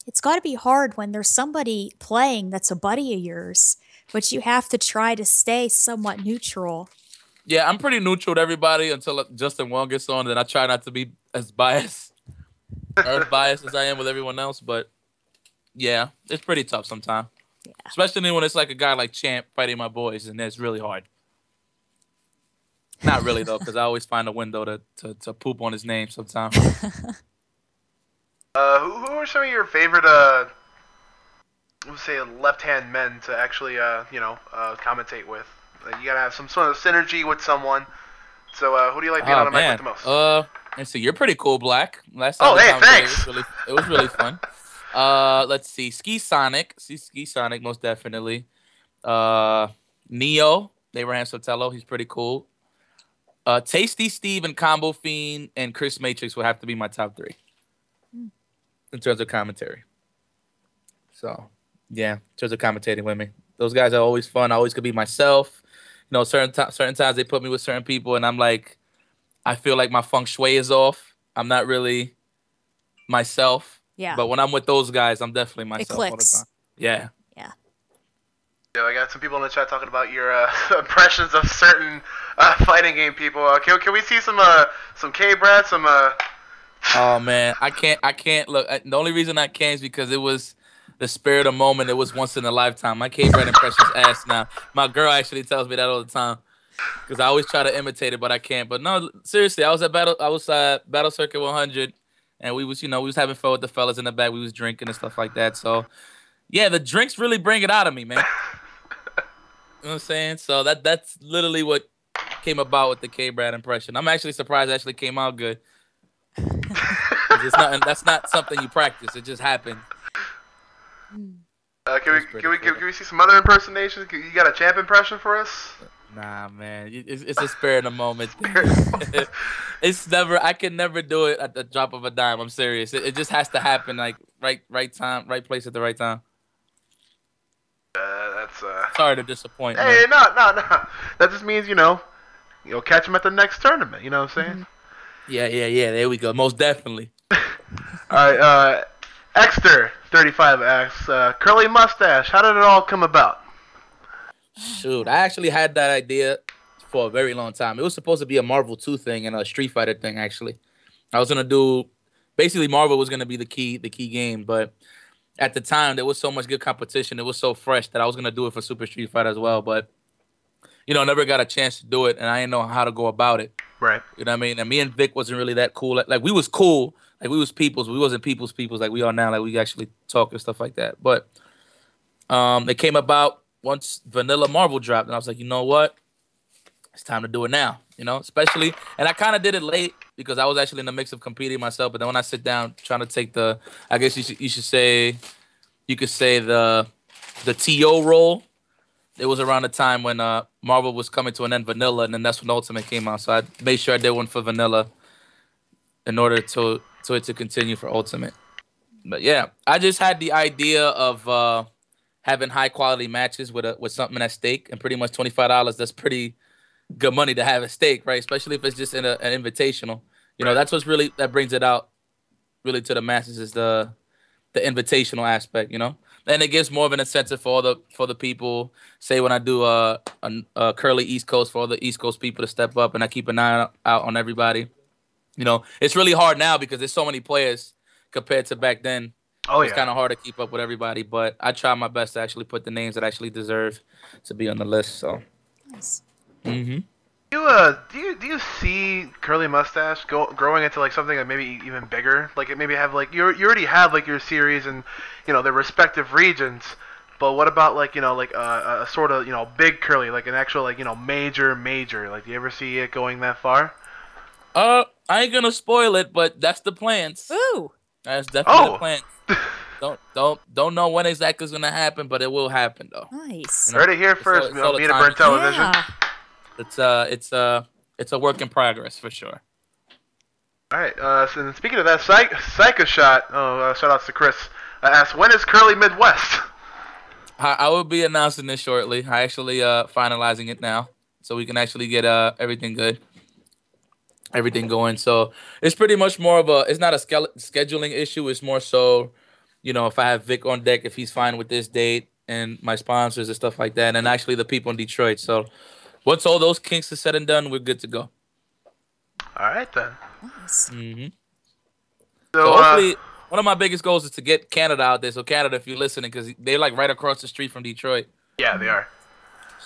It's got to be hard when there's somebody playing that's a buddy of yours, but you have to try to stay somewhat neutral. Yeah, I'm pretty neutral to everybody until Justin Wong gets on, and then I try not to be as biased as I am with everyone else. But yeah, it's pretty tough sometimes. Yeah. Especially when it's like a guy like Champ fighting my boys, and it's really hard. Not really though, because I always find a window to poop on his name sometimes. Who are some of your favorite let's say left-hand men to actually commentate with? You gotta have some sort of synergy with someone. So who do you like being on a mic with the most? And so you're pretty cool, Black. Last time thanks. It was really fun. Let's see, Ski Sonic, most definitely. Neo, Abraham Sotelo, he's pretty cool. Tasty Steve and Combo Fiend and Chris Matrix will have to be my top 3 in terms of commentary. So, yeah, in terms of commentating with me, those guys are always fun. I always could be myself. You know, certain times they put me with certain people, and I'm like, I feel like my feng shui is off. I'm not really myself. Yeah. But when I'm with those guys, I'm definitely myself all the time. Yeah. Yeah. Yeah, I got some people in the chat talking about your impressions of certain fighting game people. Can we see some K-Brad, some Oh man, I can't look. The only reason I can't is because it was the spirit of the moment. It was once in a lifetime. My K-Brad impression's ass now. My girl actually tells me that all the time because I always try to imitate it, but I can't. But no, seriously, I was at Battle Circuit 100, and we was having fun with the fellas in the back. We was drinking and stuff like that. So yeah, the drinks really bring it out of me, man. You know what I'm saying? So that's literally what came about with the K-Brad impression. I'm actually surprised it actually came out good. That's not something you practice. It just happened. Can we see some other impersonations? You got a champ impression for us? Nah, man. It's a spirit of the moment. It's never. I can never do it at the drop of a dime. I'm serious. It just has to happen. Like right time, right place at the right time. That's sorry to disappoint. Hey, man. no. That just means you'll catch him at the next tournament. You know what I'm saying? Yeah. There we go. Most definitely. All right. Exter35 asks, curly mustache. How did it all come about? Shoot, I actually had that idea for a very long time. It was supposed to be a Marvel 2 thing and a Street Fighter thing. Actually, I was gonna do basically Marvel was gonna be the key game, but at the time there was so much good competition. It was so fresh that I was gonna do it for Super Street Fighter as well, but never got a chance to do it, and I didn't know how to go about it. Right. You know what I mean? And me and Vic wasn't really that cool. Like we was cool. Like we was peoples. We wasn't peoples like we are now. Like we actually talk and stuff like that. But it came about once Vanilla Marvel dropped, and I was like, you know what? It's time to do it now. Especially, and I kind of did it late because I was actually in the mix of competing myself. But then when I sit down trying to take I guess you could say the TO role. It was around the time when Marvel was coming to an end, Vanilla, and then that's when Ultimate came out. So I made sure I did one for Vanilla in order to it to continue for Ultimate. But yeah, I just had the idea of having high quality matches with something at stake, and pretty much $25. That's pretty good money to have at stake, right? Especially if it's just in an invitational. That's what's really that brings it out really to the masses is the invitational aspect. And it gives more of an incentive for the people. Say when I do a curly East Coast for all the East Coast people to step up, and I keep an eye out on everybody. It's really hard now because there's so many players compared to back then. Oh yeah. It's kind of hard to keep up with everybody, but I try my best to actually put the names that actually deserve to be on the list. So. Nice. Mm-hmm. Do you see curly mustache growing into like something that maybe even bigger? Like it maybe have like you already have like your series and their respective regions, but what about like a sort of big curly, like an actual like major? Like do you ever see it going that far? I ain't gonna spoil it, but that's the plans. Ooh. That's definitely the plan. Don't know when exactly it's gonna happen, but it will happen though. Nice. Heard it here first. Meet Burn Television. Yeah. It's a work in progress for sure. All right. So speaking of that, Psycho Shot. Shout outs to Chris. Asks, when is Curly Midwest? I will be announcing this shortly. I actually finalizing it now, so we can actually get everything going. So it's pretty much more of it's not a scheduling issue. It's more so, if I have Vic on deck, if he's fine with this date and my sponsors and stuff like that, and actually the people in Detroit. So once all those kinks are said and done, we're good to go. All right then. Nice. Mm-hmm. So hopefully, one of my biggest goals is to get Canada out there. So Canada, if you're listening, because they're like right across the street from Detroit. Yeah, they are.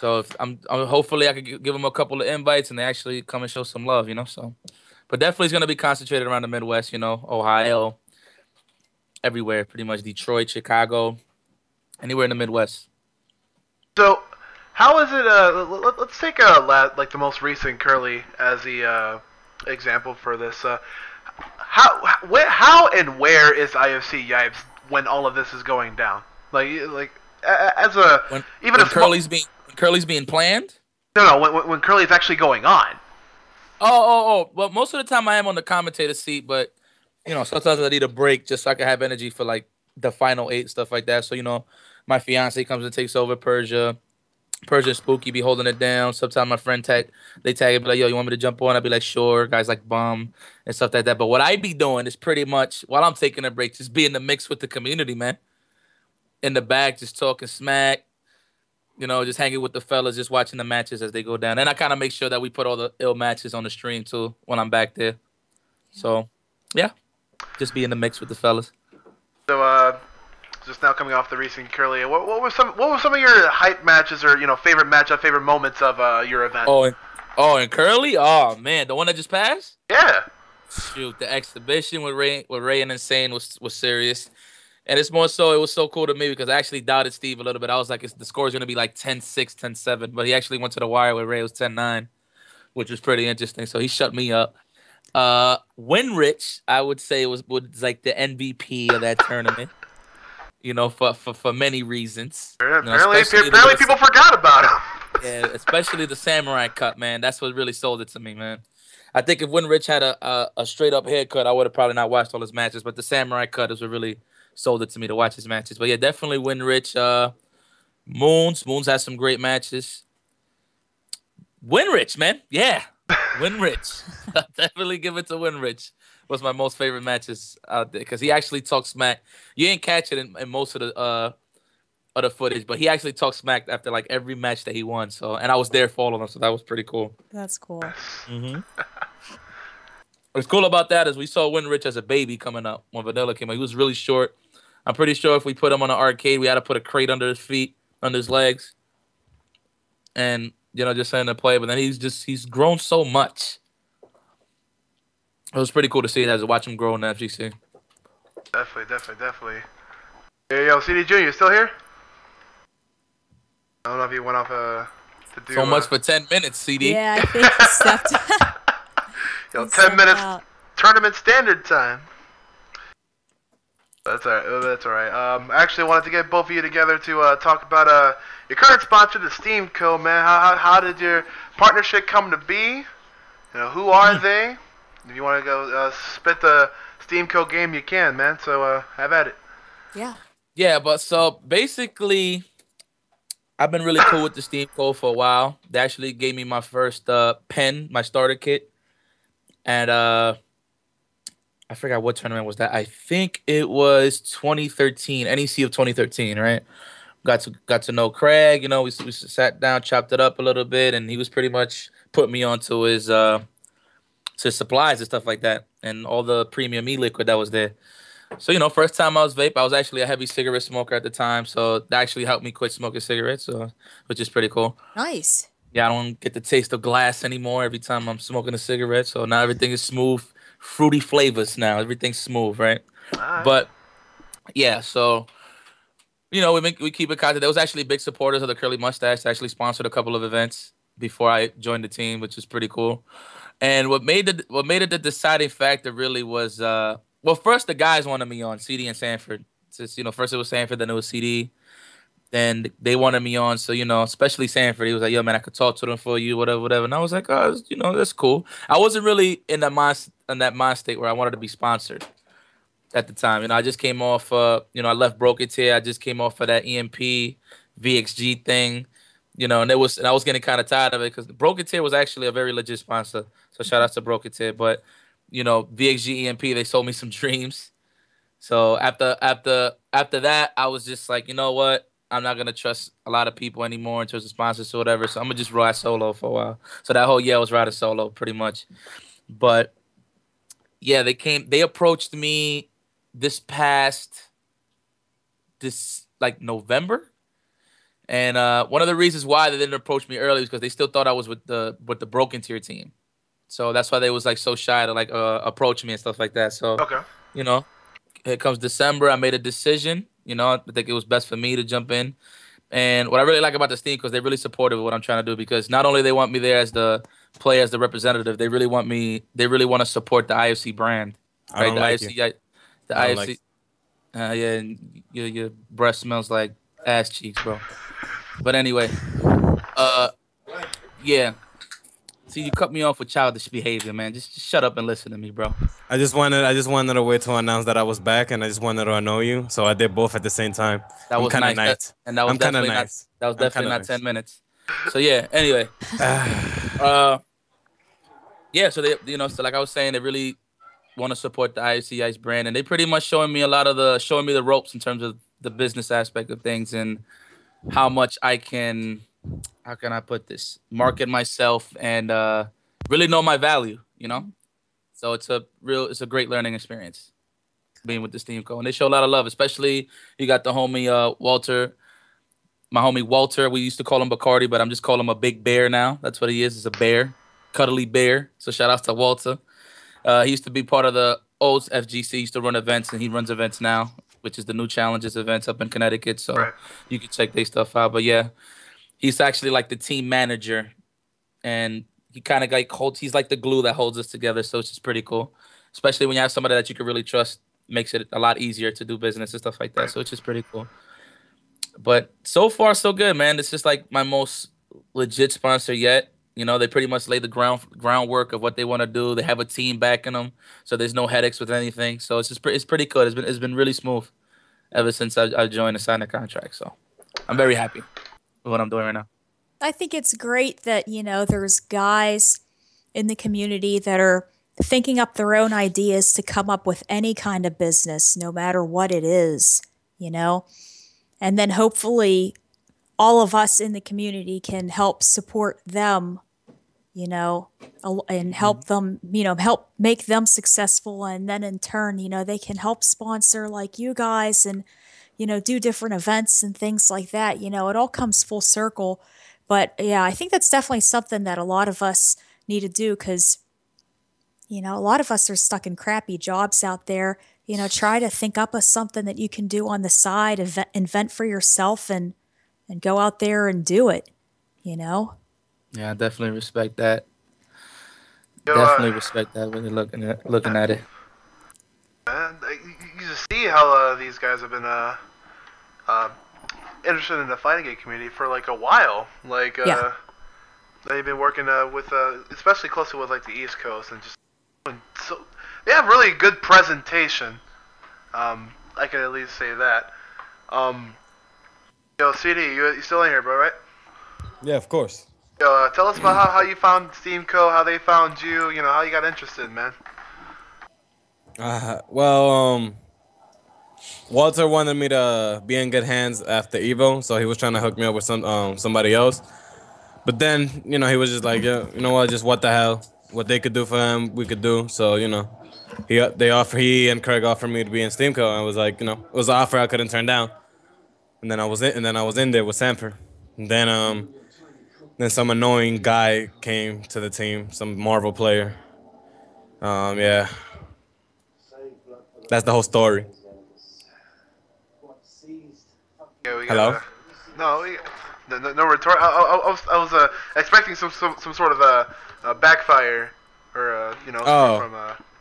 So if hopefully I could give them a couple of invites and they actually come and show some love, you know. So, but definitely it's gonna be concentrated around the Midwest, you know, Ohio, everywhere, pretty much Detroit, Chicago, anywhere in the Midwest. So, how is it? Let's take like the most recent Curly as the example for this. How and where is IFC Yipes when all of this is going down? Like as a when, even when a Curly's being planned. No, when Curly's actually going on. Oh. Well, most of the time I am on the commentator seat, but you know, sometimes I need a break just so I can have energy for like the final 8 stuff like that. So you know, my fiance comes and takes over Persia and Spooky be holding it down. Sometimes my friend tag it, be like, yo, you want me to jump on? I'd be like, sure. Guys like Bum and stuff like that. But what I be doing is pretty much while I'm taking a break, just be in the mix with the community, man. In the back, just talking smack, you know, just hanging with the fellas, just watching the matches as they go down. And I kind of make sure that we put all the ill matches on the stream too when I'm back there. So, yeah, just be in the mix with the fellas. So, just now coming off the recent Curly, what were some of your hype matches or favorite matchup, favorite moments of your event? And Curly, oh man, the one that just passed. Yeah. Shoot, the exhibition with Ray and Insane was serious. And it's more so, it was so cool to me because I actually doubted Steve a little bit. I was like, the score is going to be like 10-6, 10-7. But he actually went to the wire with Ray. It was 10-9, which was pretty interesting. So he shut me up. Winrich, I would say, was like the MVP of that tournament. You know, for many reasons. Apparently people forgot about him. Yeah, especially the Samurai cut, man. That's what really sold it to me, man. I think if Winrich had a straight-up haircut, I would have probably not watched all his matches. But the Samurai cut is what really sold it to me to watch his matches. But yeah, definitely Winrich. Moons has some great matches. Winrich, man. Yeah. Winrich. Definitely give it to Winrich. Was my most favorite matches out there because he actually talks smack. You ain't catch it in most of the footage, but he actually talked smack after like every match that he won. So, and I was there following him, so that was pretty cool. That's cool. Mm-hmm. What's cool about that is we saw Winrich as a baby coming up when Vanilla came out. He was really short. I'm pretty sure if we put him on an arcade, we had to put a crate under his feet, under his legs, and just send him to play. But then he's grown so much. It was pretty cool to see to watch him grow in the FGC. Definitely. Hey, yo, CDJr, you still here? I don't know if you went off to do. So much for 10 minutes, CD. Yeah, I think he stepped. 10 minutes out. Tournament standard time. That's all right. I actually wanted to get both of you together to talk about your current sponsor, the Steam Co. Man, how did your partnership come to be? Who are they? If you want to go spit the Steam Co. game, you can, man. So have at it. Yeah. Yeah, but so basically, I've been really cool with the Steam Co. for a while. They actually gave me my first pen, my starter kit, and I forgot what tournament was that. I think it was 2013, NEC of 2013, right? Got to know Craig. We sat down, chopped it up a little bit, and he was pretty much put me onto his supplies and stuff like that, and all the premium e-liquid that was there. So, first time I was vape, I was actually a heavy cigarette smoker at the time, so that actually helped me quit smoking cigarettes, which is pretty cool. Nice. Yeah, I don't get the taste of glass anymore every time I'm smoking a cigarette, so now everything is smooth, fruity flavors now. Everything's smooth, right? But, yeah, so, we keep in contact. There was actually big supporters of the Curly Mustache. They actually sponsored a couple of events before I joined the team, which was pretty cool. And what made it the deciding factor really was, first the guys wanted me on, CD and Sanford. Since, first it was Sanford, then it was CD. Then they wanted me on, so, especially Sanford. He was like, yo, man, I could talk to them for you, whatever. And I was like, oh, that's cool. I wasn't really in that mind state where I wanted to be sponsored at the time. I just came off, I left Broken Tier. I just came off of that EMP, VXG thing. And I was getting kind of tired of it because Broken Tier was actually a very legit sponsor. So shout out to Broken Tier. But, VXG EMP, they sold me some dreams. So after that, I was just like, you know what? I'm not going to trust a lot of people anymore in terms of sponsors or whatever. So I'm going to just ride solo for a while. So that whole year I was riding solo pretty much. But, yeah, they approached me this November. And one of the reasons why they didn't approach me early is because they still thought I was with the broken tier team. So that's why they was like so shy to like approach me and stuff like that. So you know, here comes December, I made a decision. You know, I think it was best for me to jump in. And what I really like about this team, because they're really supportive of what I'm trying to do, because not only they want me there as the player, as the representative, they really want to support the IFC brand. I don't like you. The IFC. Yeah, and your breath smells like ass cheeks, bro. But anyway, yeah. See, you cut me off with childish behavior, man. Just shut up and listen to me, bro. I just wanted a way to announce that I was back, and I just wanted to annoy you. So I did both at the same time. That was nice. That was definitely nice. That was definitely not 10 minutes. So yeah. Anyway, yeah. So so like I was saying, they really want to support the IFC Ice brand, and they pretty much showing me the ropes in terms of the business aspect of things and how much I can. How can I put this? Market myself and really know my value, you know? So it's a great learning experience being with this team, and they show a lot of love, especially you got the homie Walter, my homie Walter. We used to call him Bacardi, but I'm just calling him a big bear now. That's what he is. He's a bear, cuddly bear. So shout out to Walter. He used to be part of the old FGC, he used to run events, and he runs events now, which is the New Challenges events up in Connecticut. So you can check their stuff out. But yeah, he's actually like the team manager, and he kind of like he's like the glue that holds us together. So it's just pretty cool, especially when you have somebody that you can really trust. Makes it a lot easier to do business and stuff like that. So it's just pretty cool. But so far, so good, man. It's just like my most legit sponsor yet. You know, they pretty much lay the groundwork of what they want to do. They have a team backing them, so there's no headaches with anything. So it's pretty good. It's been really smooth ever since I joined and signed the contract. So I'm very happy with what I'm doing right now. I think it's great that, there's guys in the community that are thinking up their own ideas to come up with any kind of business, no matter what it is, and then hopefully all of us in the community can help support them, and help them, help make them successful. And then in turn, they can help sponsor like you guys and, do different events and things like that. It all comes full circle. But yeah, I think that's definitely something that a lot of us need to do because, a lot of us are stuck in crappy jobs out there. Try to think up of something that you can do on the side, invent for yourself and go out there and do it, Yeah, I definitely respect that. Definitely respect that when you're looking at it. Man, you just see how these guys have been interested in the fighting game community for like a while. Like they've been working with especially closely with like the East Coast and so they have really good presentation. I can at least say that. CD, you still in here, bro, right? Yeah, of course. Tell us about how you found Steamco, how they found you, how you got interested, man. Walter wanted me to be in good hands after Evo, so he was trying to hook me up with somebody else. But then, he was just like, yeah, you know what, just what the hell. What they could do for him, we could do. So, he and Craig offered me to be in Steamco. I was like, it was an offer I couldn't turn down. And then I was in there with Samper. And then some annoying guy came to the team, some Marvel player. Yeah. That's the whole story. Yeah, hello? No retort. I was expecting some sort of a backfire or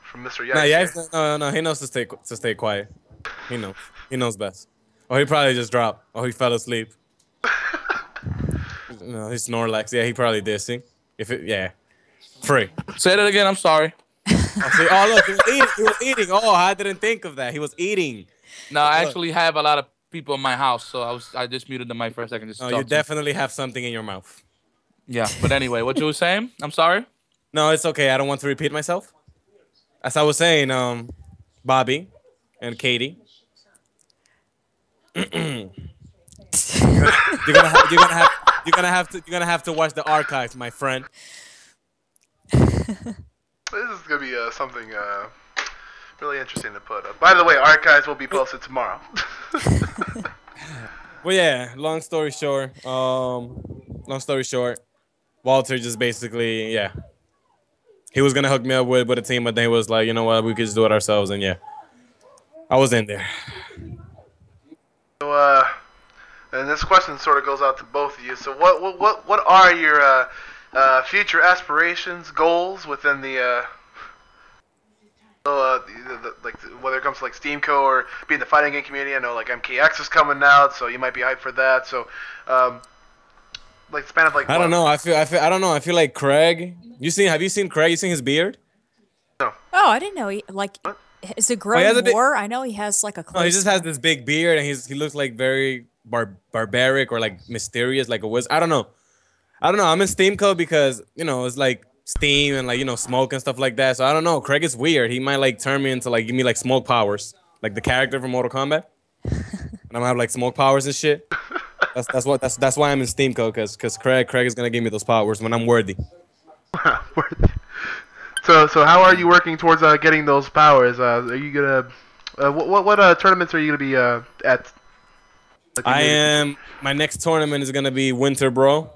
from Mr. Yipes. No, he knows to stay quiet. He knows best. Or he probably just dropped. Or he fell asleep. He Snorlax. Yeah, he probably did. See, free. Say that again. I'm sorry. Look, he was eating. Oh, I didn't think of that. He was eating. No, I actually have a lot of people in my house, so I just muted the mic for a second. You definitely have something in your mouth. Yeah, but anyway, what you were saying? I'm sorry. No, it's okay. I don't want to repeat myself. As I was saying, Bobby and Katie, you're gonna have to watch the archives, my friend. This is gonna be something really interesting to put up. By the way, archives will be posted tomorrow. Well, yeah. Long story short, Walter just basically, yeah, he was gonna hook me up with a team, but then he was like, you know what, we could just do it ourselves, and yeah, I was in there. So, and this question sort of goes out to both of you. So, what are your future aspirations, goals within like whether it comes to like Steamco or being the fighting game community? I know like MKX is coming out, so you might be hyped for that. So, like span of like I don't know. I don't know. I feel like Craig. Have you seen Craig? You seen his beard? No. Oh, I didn't know. Is it growing more? I know he has like a. No, he just has this big beard, and he looks like very barbaric or like mysterious, like a wizard. I don't know. I'm in Steamco because it's like steam and like smoke and stuff like that. So I don't know. Craig is weird. He might like turn me into like give me like smoke powers, like the character from Mortal Kombat, and I'm gonna have like smoke powers and shit. That's why I'm in Steamco because Craig is gonna give me those powers when I'm worthy. So how are you working towards getting those powers? Are you gonna what tournaments are you gonna be at? My next tournament is gonna be Winter Bro,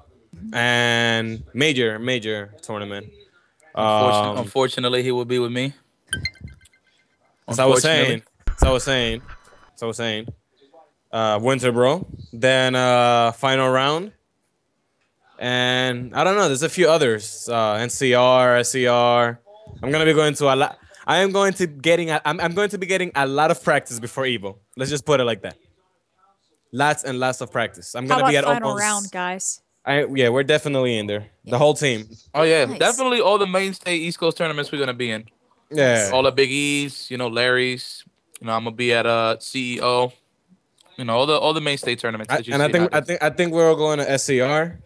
and major tournament. Unfortunately, he will be with me. So I was saying, Winter Bro, then final round, and I don't know. There's a few others. NCR, SCR. I'm gonna be going to a lot. I'm going to be getting a lot of practice before Evo. Let's just put it like that. Lots and lots of practice. I'm gonna be at final round, guys. Yeah, we're definitely in there. The whole team. Oh yeah, Nice. definitely all the mainstay East Coast tournaments we're gonna be in. Yeah. All the Big E's, Larry's. I'm gonna be at CEO. All the mainstay tournaments. I think we're all going to SCR.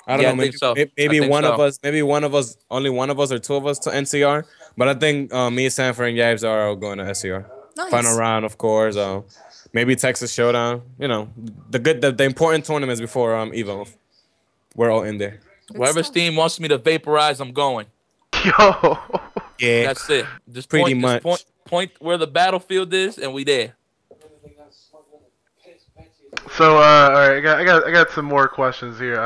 I don't know. Maybe, so. Maybe one of us, only one of us or two of us to NCR. But I think me, Sanford, and Yipes are all going to SCR. Nice. Final round, of course. Maybe Texas Showdown. The important tournaments before Evo. We're all in there. Wherever Steam wants me to vaporize, I'm going. Yo. Yeah. That's it. Just pretty much. Point where the battlefield is, and we there. So, all right, I got some more questions here.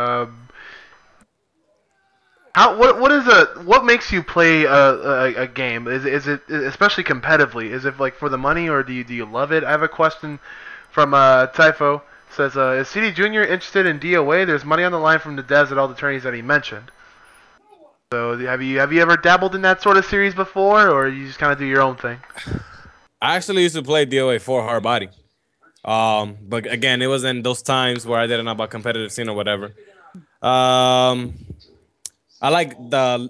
What makes you play a game? Is it especially competitively? Is it like for the money, or do you love it? I have a question from Typho. Says, is CDJr interested in DOA? There's money on the line from the devs at all the tourneys that he mentioned. So have you ever dabbled in that sort of series before, or you just kind of do your own thing? I actually used to play DOA for hard body. But again, it was in those times where I didn't know about competitive scene or whatever. I like the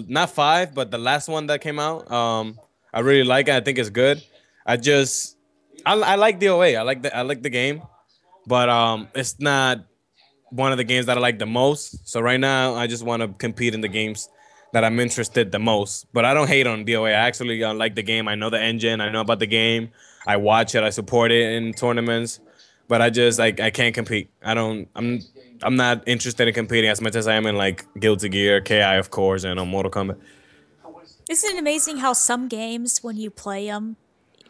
not 5, but the last one that came out. I really like it. I think it's good. I like DOA. I like the game, but it's not one of the games that I like the most. So right now, I just want to compete in the games that I'm interested the most. But I don't hate on DOA. I actually like the game. I know the engine. I know about the game. I watch it. I support it in tournaments. But I can't compete. I'm not interested in competing as much as I am in like Guilty Gear, KI of course, and Mortal Kombat. Isn't it amazing how some games, when you play them,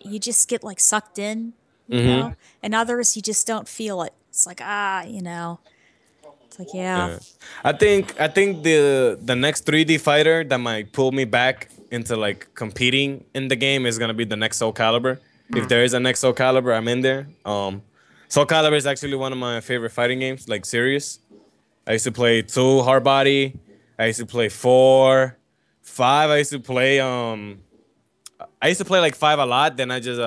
you just get like sucked in, you know, and others you just don't feel it. It's like it's like yeah. I think the next 3D fighter that might pull me back into like competing in the game is gonna be the next Soul Calibur. If there is a next Soul Calibur, I'm in there. Soul Calibur is actually one of my favorite fighting games, like serious. I used to play 2 hard body. I used to play 4, 5. I used to play like 5 a lot. Then I just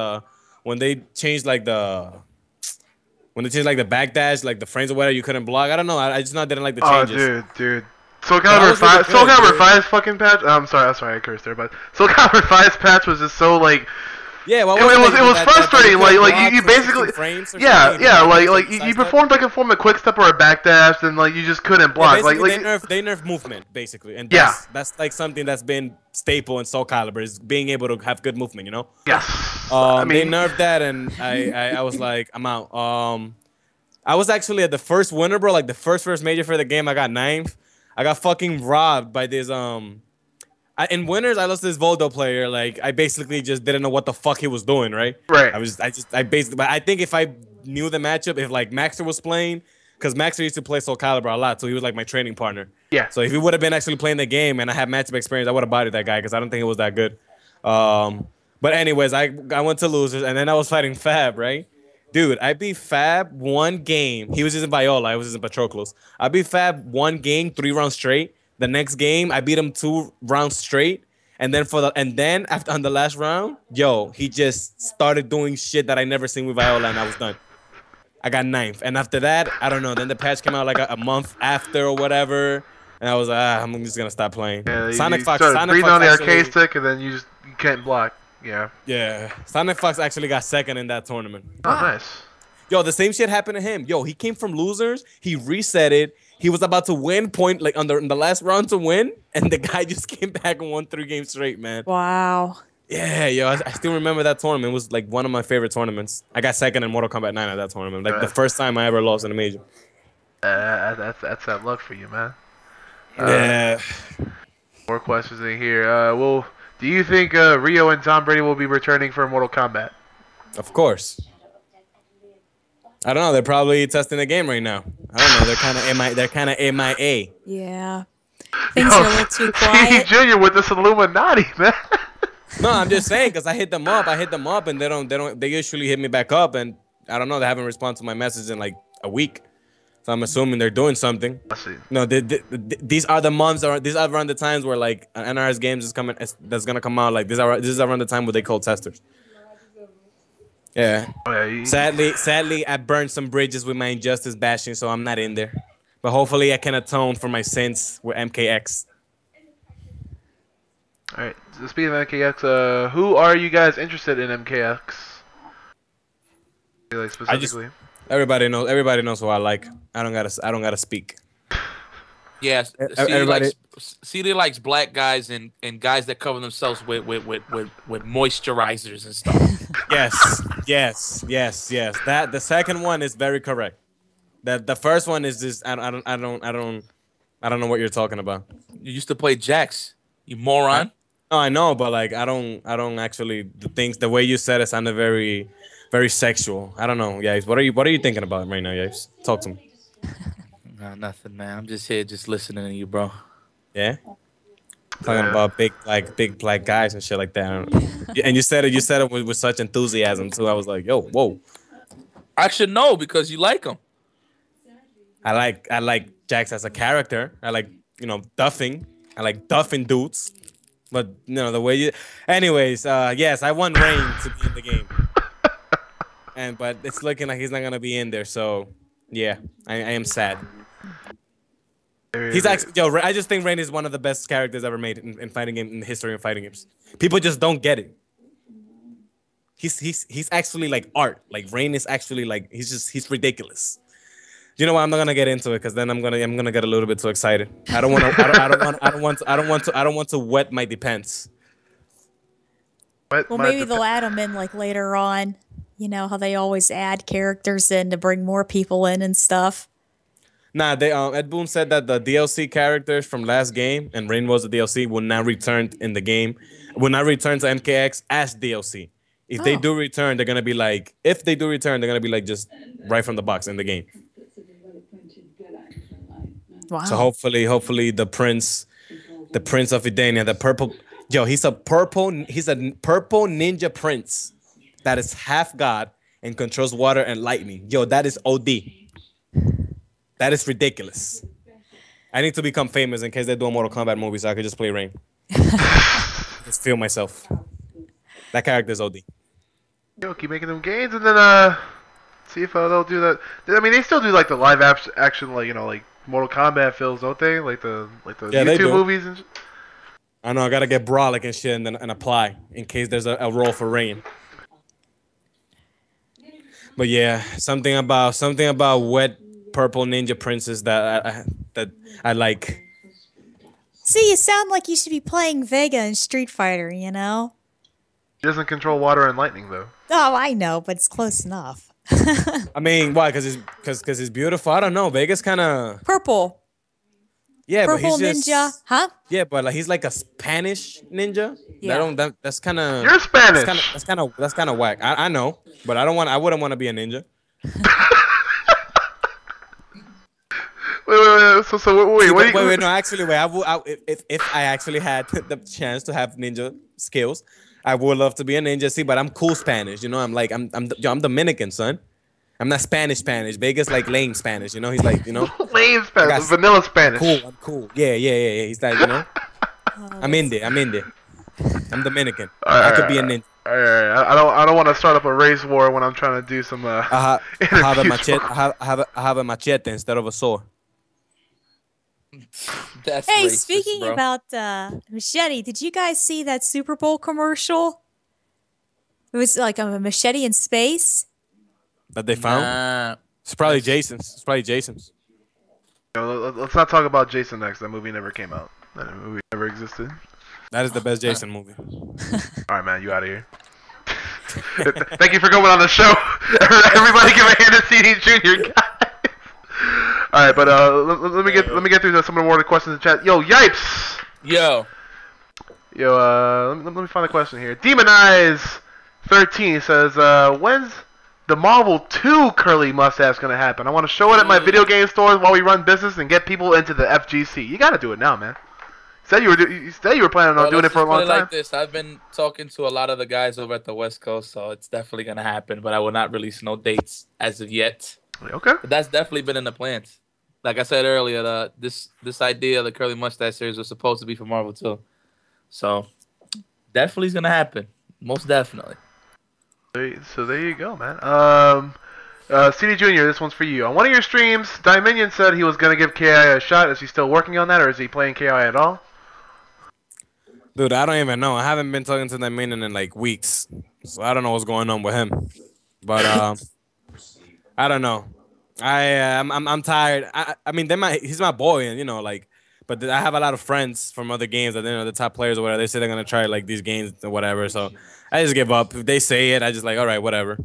when they changed like the backdash, like the frames or whatever, you couldn't block. I don't know. I just didn't like the changes. Oh, dude. Soul Calibur 5, Soul Calibur 5's fucking patch. I'm sorry, I cursed there, but Soul Calibur 5's patch was just so like. Yeah, well, it was frustrating. Like you basically, like you performed like a form of quick step or a backdash, and like you just couldn't block. Yeah, they nerf movement basically, and that's like something that's been staple in Soul Calibur is being able to have good movement. Yes. They nerfed that, and I was like, I'm out. I was actually at the first winner, bro. Like the first major for the game, I got 9th. I got fucking robbed by this in winners, I lost this Voldo player. Like I basically just didn't know what the fuck he was doing. Right. Right. I basically. But I think if I knew the matchup. If like Maxter was playing, because Maxter used to play Soul Calibur a lot, so he was like my training partner. Yeah. So if he would have been actually playing the game and I had matchup experience, I would have bodied that guy because I don't think it was that good. But anyways, I went to losers and then I was fighting Fab, right? Dude, I beat Fab one game. He was using Viola. I was using Patroclus. I beat Fab one game, 3 rounds straight. The next game, I beat him 2 rounds straight. And then after on the last round, he just started doing shit that I never seen with Viola, and I was done. I got 9th. And after that, I don't know. Then the patch came out like a month after or whatever. And I was like, I'm just going to stop playing. Yeah, Sonic Fox. Breathing on the arcade stick, and then you can't block. Yeah. Yeah. Sonic Fox actually got 2nd in that tournament. Oh, nice. The same shit happened to him. He came from losers. He reset it. He was about to win point, like in the last round to win. And the guy just came back and won 3 games straight, man. Wow. Yeah, I still remember that tournament. It was like one of my favorite tournaments. I got 2nd in Mortal Kombat 9 at that tournament. Like the first time I ever lost in a major. That's that luck for you, man. Yeah. More questions in here. Do you think Rio and Tom Brady will be returning for Mortal Kombat? Of course. I don't know. They're probably testing the game right now. I don't know. They're kind of MIA. Yeah. Things are a little too quiet. CDJr with this Illuminati, man. No, I'm just saying because I hit them up, and they usually hit me back up, and I don't know. They haven't responded to my message in like a week. So I'm assuming they're doing something. I see. No, these are the months, or these are around the times where like NRS games is coming. That's gonna come out. Like this is around the time where they call testers. Yeah. Oh, yeah. Sadly, I burned some bridges with my injustice bashing, so I'm not in there. But hopefully, I can atone for my sins with MKX. All right. So speaking of MKX, who are you guys interested in MKX? Like specifically. Everybody knows who I like. I don't gotta speak. Yes, CD likes black guys and guys that cover themselves with moisturizers and stuff. Yes. That the second one is very correct. The first one is just I don't know what you're talking about. You used to play Jax, you moron. No, I know, but like I don't actually the way you said it sounded very, very sexual. I don't know, Yipes. What are you thinking about right now, Yipes? Talk to me. Nothing, man. I'm just here, just listening to you, bro. Yeah. Talking about big black guys and shit like that. And you said it with such enthusiasm too. I was like, yo, whoa. I should know because you like him. I like Jax as a character. I like duffing. I like duffing dudes. But the way you. Anyways, yes, I want Rain to be in the game. But it's looking like he's not gonna be in there. So yeah, I am sad. He's actually I just think Rain is one of the best characters ever made in fighting game in the history of fighting games. People just don't get it. He's actually like art. Like Rain is actually like he's ridiculous. You know what? I'm not gonna get into it because then I'm gonna get a little bit too excited. I don't want to wet my depends. Well, maybe they'll add them in like later on. You know how they always add characters in to bring more people in and stuff. Nah, Ed Boon said that the DLC characters from last game, and Rain was the DLC, will not return in the game. Will not return to MKX as DLC. If they do return, they're gonna be like, just right from the box in the game. Wow. So hopefully the prince of Edenia, the purple, he's a purple ninja prince that is half god and controls water and lightning. That is OD. That is ridiculous. I need to become famous in case they do a Mortal Kombat movie so I could just play Rain. Just feel myself. That character is OD. Keep making them gains and then see if they'll do that. I mean, they still do like the live action, like Mortal Kombat films, don't they? Like the YouTube movies and shit. I know. I gotta get brolic and shit and apply in case there's a role for Rain. But yeah, something about wet purple ninja princess that I like. See, you sound like you should be playing Vega in Street Fighter. She doesn't control water and lightning though. Oh, I know, but it's close enough. I mean, why? Because he's beautiful. I don't know. Vega's kind of purple. Yeah, purple but he's ninja, huh? Yeah, but like he's like a Spanish ninja. Yeah. That's kind of. You're Spanish. That's kind of whack. I know, but I wouldn't want to be a ninja. Wait. No, actually, if I actually had the chance to have ninja skills, I would love to be a ninja. See, but I'm cool Spanish. You know, I'm Dominican, son. I'm not Spanish. Vegas like lame Spanish. You know, he's like, you know, lame Spanish, vanilla Spanish. I'm cool. Yeah. He's like, you know, I'm in there. I'm Dominican. I could be a ninja. I don't want to start up a race war when I'm trying to do some. I have a machete. I have a machete instead of a sword. That's hey, racist, speaking bro. about machete, did you guys see that Super Bowl commercial? It was like a machete in space. That they found? Nah. It's probably Jason's. Let's not talk about Jason X. That movie never came out. That movie never existed. That is the best Jason movie. All right, man, you out of here. Thank you for coming on the show. Everybody give a hand to CDJr, guys. All right, but let me get through some of the more questions in the chat. Yo, Yipes. Yo, let me find a question here. Demon Eyes 13 says, when's the Marvel 2 curly mustache gonna happen? I want to show it at my video game stores while we run business and get people into the FGC. You gotta do it now, man. You said you were planning on doing it for a long time. Like this, I've been talking to a lot of the guys over at the West Coast, so it's definitely gonna happen. But I will not release no dates as of yet. Okay. But that's definitely been in the plans. Like I said earlier, this idea of the curly mustache series was supposed to be for Marvel too. So definitely is gonna happen. Most definitely. So there you go, man. CDJr, this one's for you. On one of your streams, Dominion said he was gonna give KI a shot. Is he still working on that, or is he playing KI at all? Dude, I don't even know. I haven't been talking to Dominion in like weeks, so I don't know what's going on with him. But I don't know. I'm tired. I mean, he's my boy, and you know, like. But I have a lot of friends from other games that, you know, the top players or whatever. They say they're gonna try like these games or whatever. So I just give up. If they say it, I just like, all right, whatever.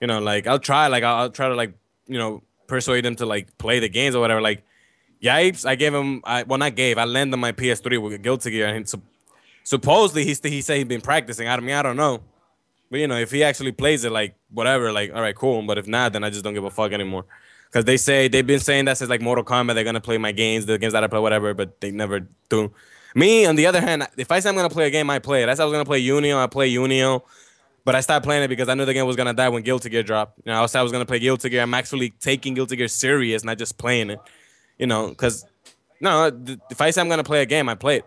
You know, like I'll try. Like I'll try to like, you know, persuade them to like play the games or whatever. Like Yipes, I gave him. I lent him my PS3 with Guilty Gear, and supposedly he said he'd been practicing. I mean, I don't know. But you know, if he actually plays it, like whatever, like all right, cool. But if not, then I just don't give a fuck anymore. Because they've been saying that since like Mortal Kombat, they're gonna play my games, the games that I play, whatever, but they never do. Me, on the other hand, if I say I'm gonna play a game, I play it. I said I was gonna play Unio, I play Unio, but I stopped playing it because I knew the game was gonna die when Guilty Gear dropped. You know, I said I was gonna play Guilty Gear. I'm actually taking Guilty Gear serious, not just playing it. You know, because if I say I'm gonna play a game, I play it.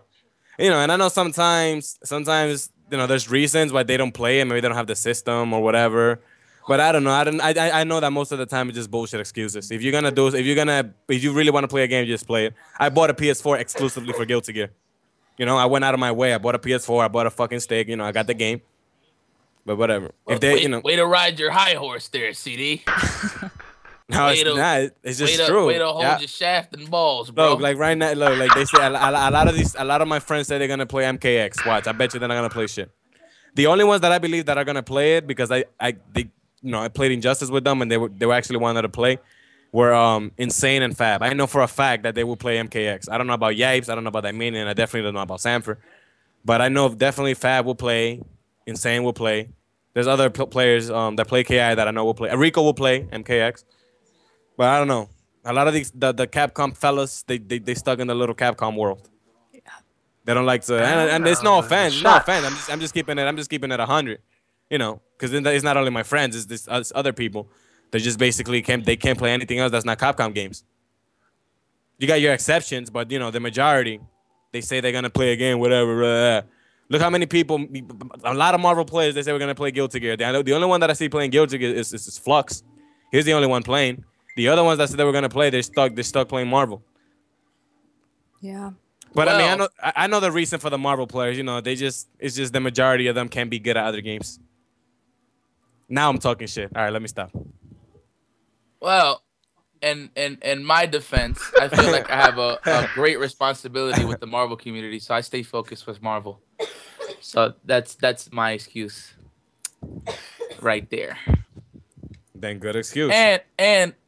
You know, and I know sometimes you know there's reasons why they don't play it. Maybe they don't have the system or whatever. But I don't know. I know that most of the time it's just bullshit excuses. If you really want to play a game, just play it. I bought a PS4 exclusively for Guilty Gear. You know, I went out of my way. I bought a PS4. I bought a fucking stick. You know, I got the game. But whatever. Well, way to ride your high horse there, CD. No, it's not. It's just true. Way to hold your shaft and balls, bro. Look, like right now, like they say, a lot of my friends say they're gonna play MKX. Watch, I bet you they're not gonna play shit. The only ones that I believe that are gonna play it because I played Injustice with them and they were actually wanted to play were Insane and Fab. I know for a fact that they will play MKX. I don't know about Yipes. I don't know about Damien, and I definitely don't know about Sanford. But I know definitely Fab will play. Insane will play. There's other players that play KI that I know will play. Rico will play MKX. But I don't know. A lot of these the Capcom fellas, they stuck in the little Capcom world. Yeah. They don't like to, and there's no offense. No offense. I'm just keeping it 100. You know, because it's not only my friends, it's other people. They just basically can't play anything else that's not Capcom games. You got your exceptions, but you know the majority, they say they're gonna play a game, whatever. Look how many people, a lot of Marvel players, they say we're gonna play Guilty Gear. The only one that I see playing Guilty Gear is Flux. He's the only one playing. The other ones that said they were gonna play, they're stuck playing Marvel. Yeah. But I mean, I know the reason for the Marvel players. You know, it's just the majority of them can't be good at other games. Now I'm talking shit. All right, let me stop. Well, in my defense, I feel like I have a great responsibility with the Marvel community, so I stay focused with Marvel. So that's my excuse right there. Then good excuse. And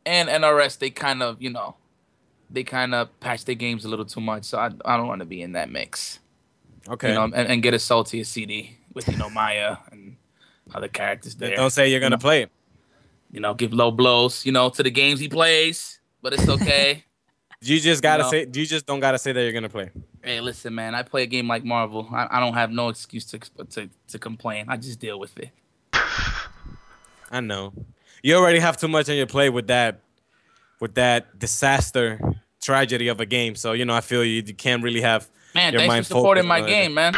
NRS, they kind of patch their games a little too much, so I don't want to be in that mix. Okay. You know, and get as salty as CD with Maya and other characters there. Don't say you're gonna play it. give low blows, to the games he plays. But it's okay. You just gotta say. You just don't gotta say that you're gonna play. Hey, listen, man. I play a game like Marvel. I don't have no excuse to complain. I just deal with it. I know. You already have too much on your plate with that disaster tragedy of a game. So I feel you can't really have. Man, your thanks mind for supporting my focused game, man.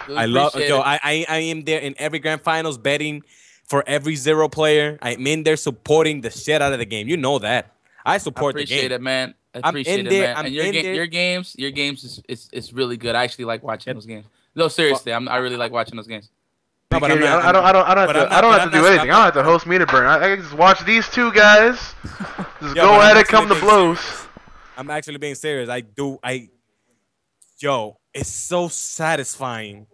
I love. I am there in every grand finals betting for every zero player. I'm in there supporting the shit out of the game. You know that. I support the game. Appreciate it, man. I appreciate it, man. And your games is really good. I actually like watching those games. No, seriously, I really like watching those games. No, but I don't have to do anything. I don't have to host Meter Burn. I can just watch these two guys. Just go at it, come to blows. I'm actually being serious. It's so satisfying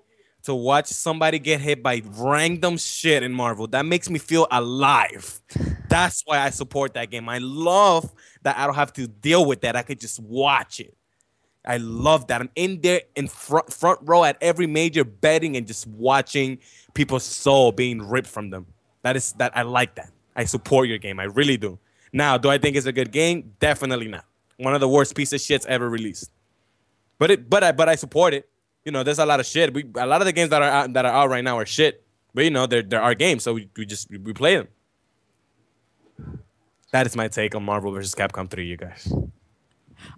to watch somebody get hit by random shit in Marvel. That makes me feel alive. That's why I support that game. I love that I don't have to deal with that. I could just watch it. I love that. I'm in there in front row at every major betting and just watching people's soul being ripped from them. That I like that. I support your game. I really do. Now, do I think it's a good game? Definitely not. One of the worst piece of shits ever released. But I support it. There's a lot of shit. A lot of the games that are out right now are shit. But they're our games, so we play them. That is my take on Marvel vs. Capcom 3, you guys.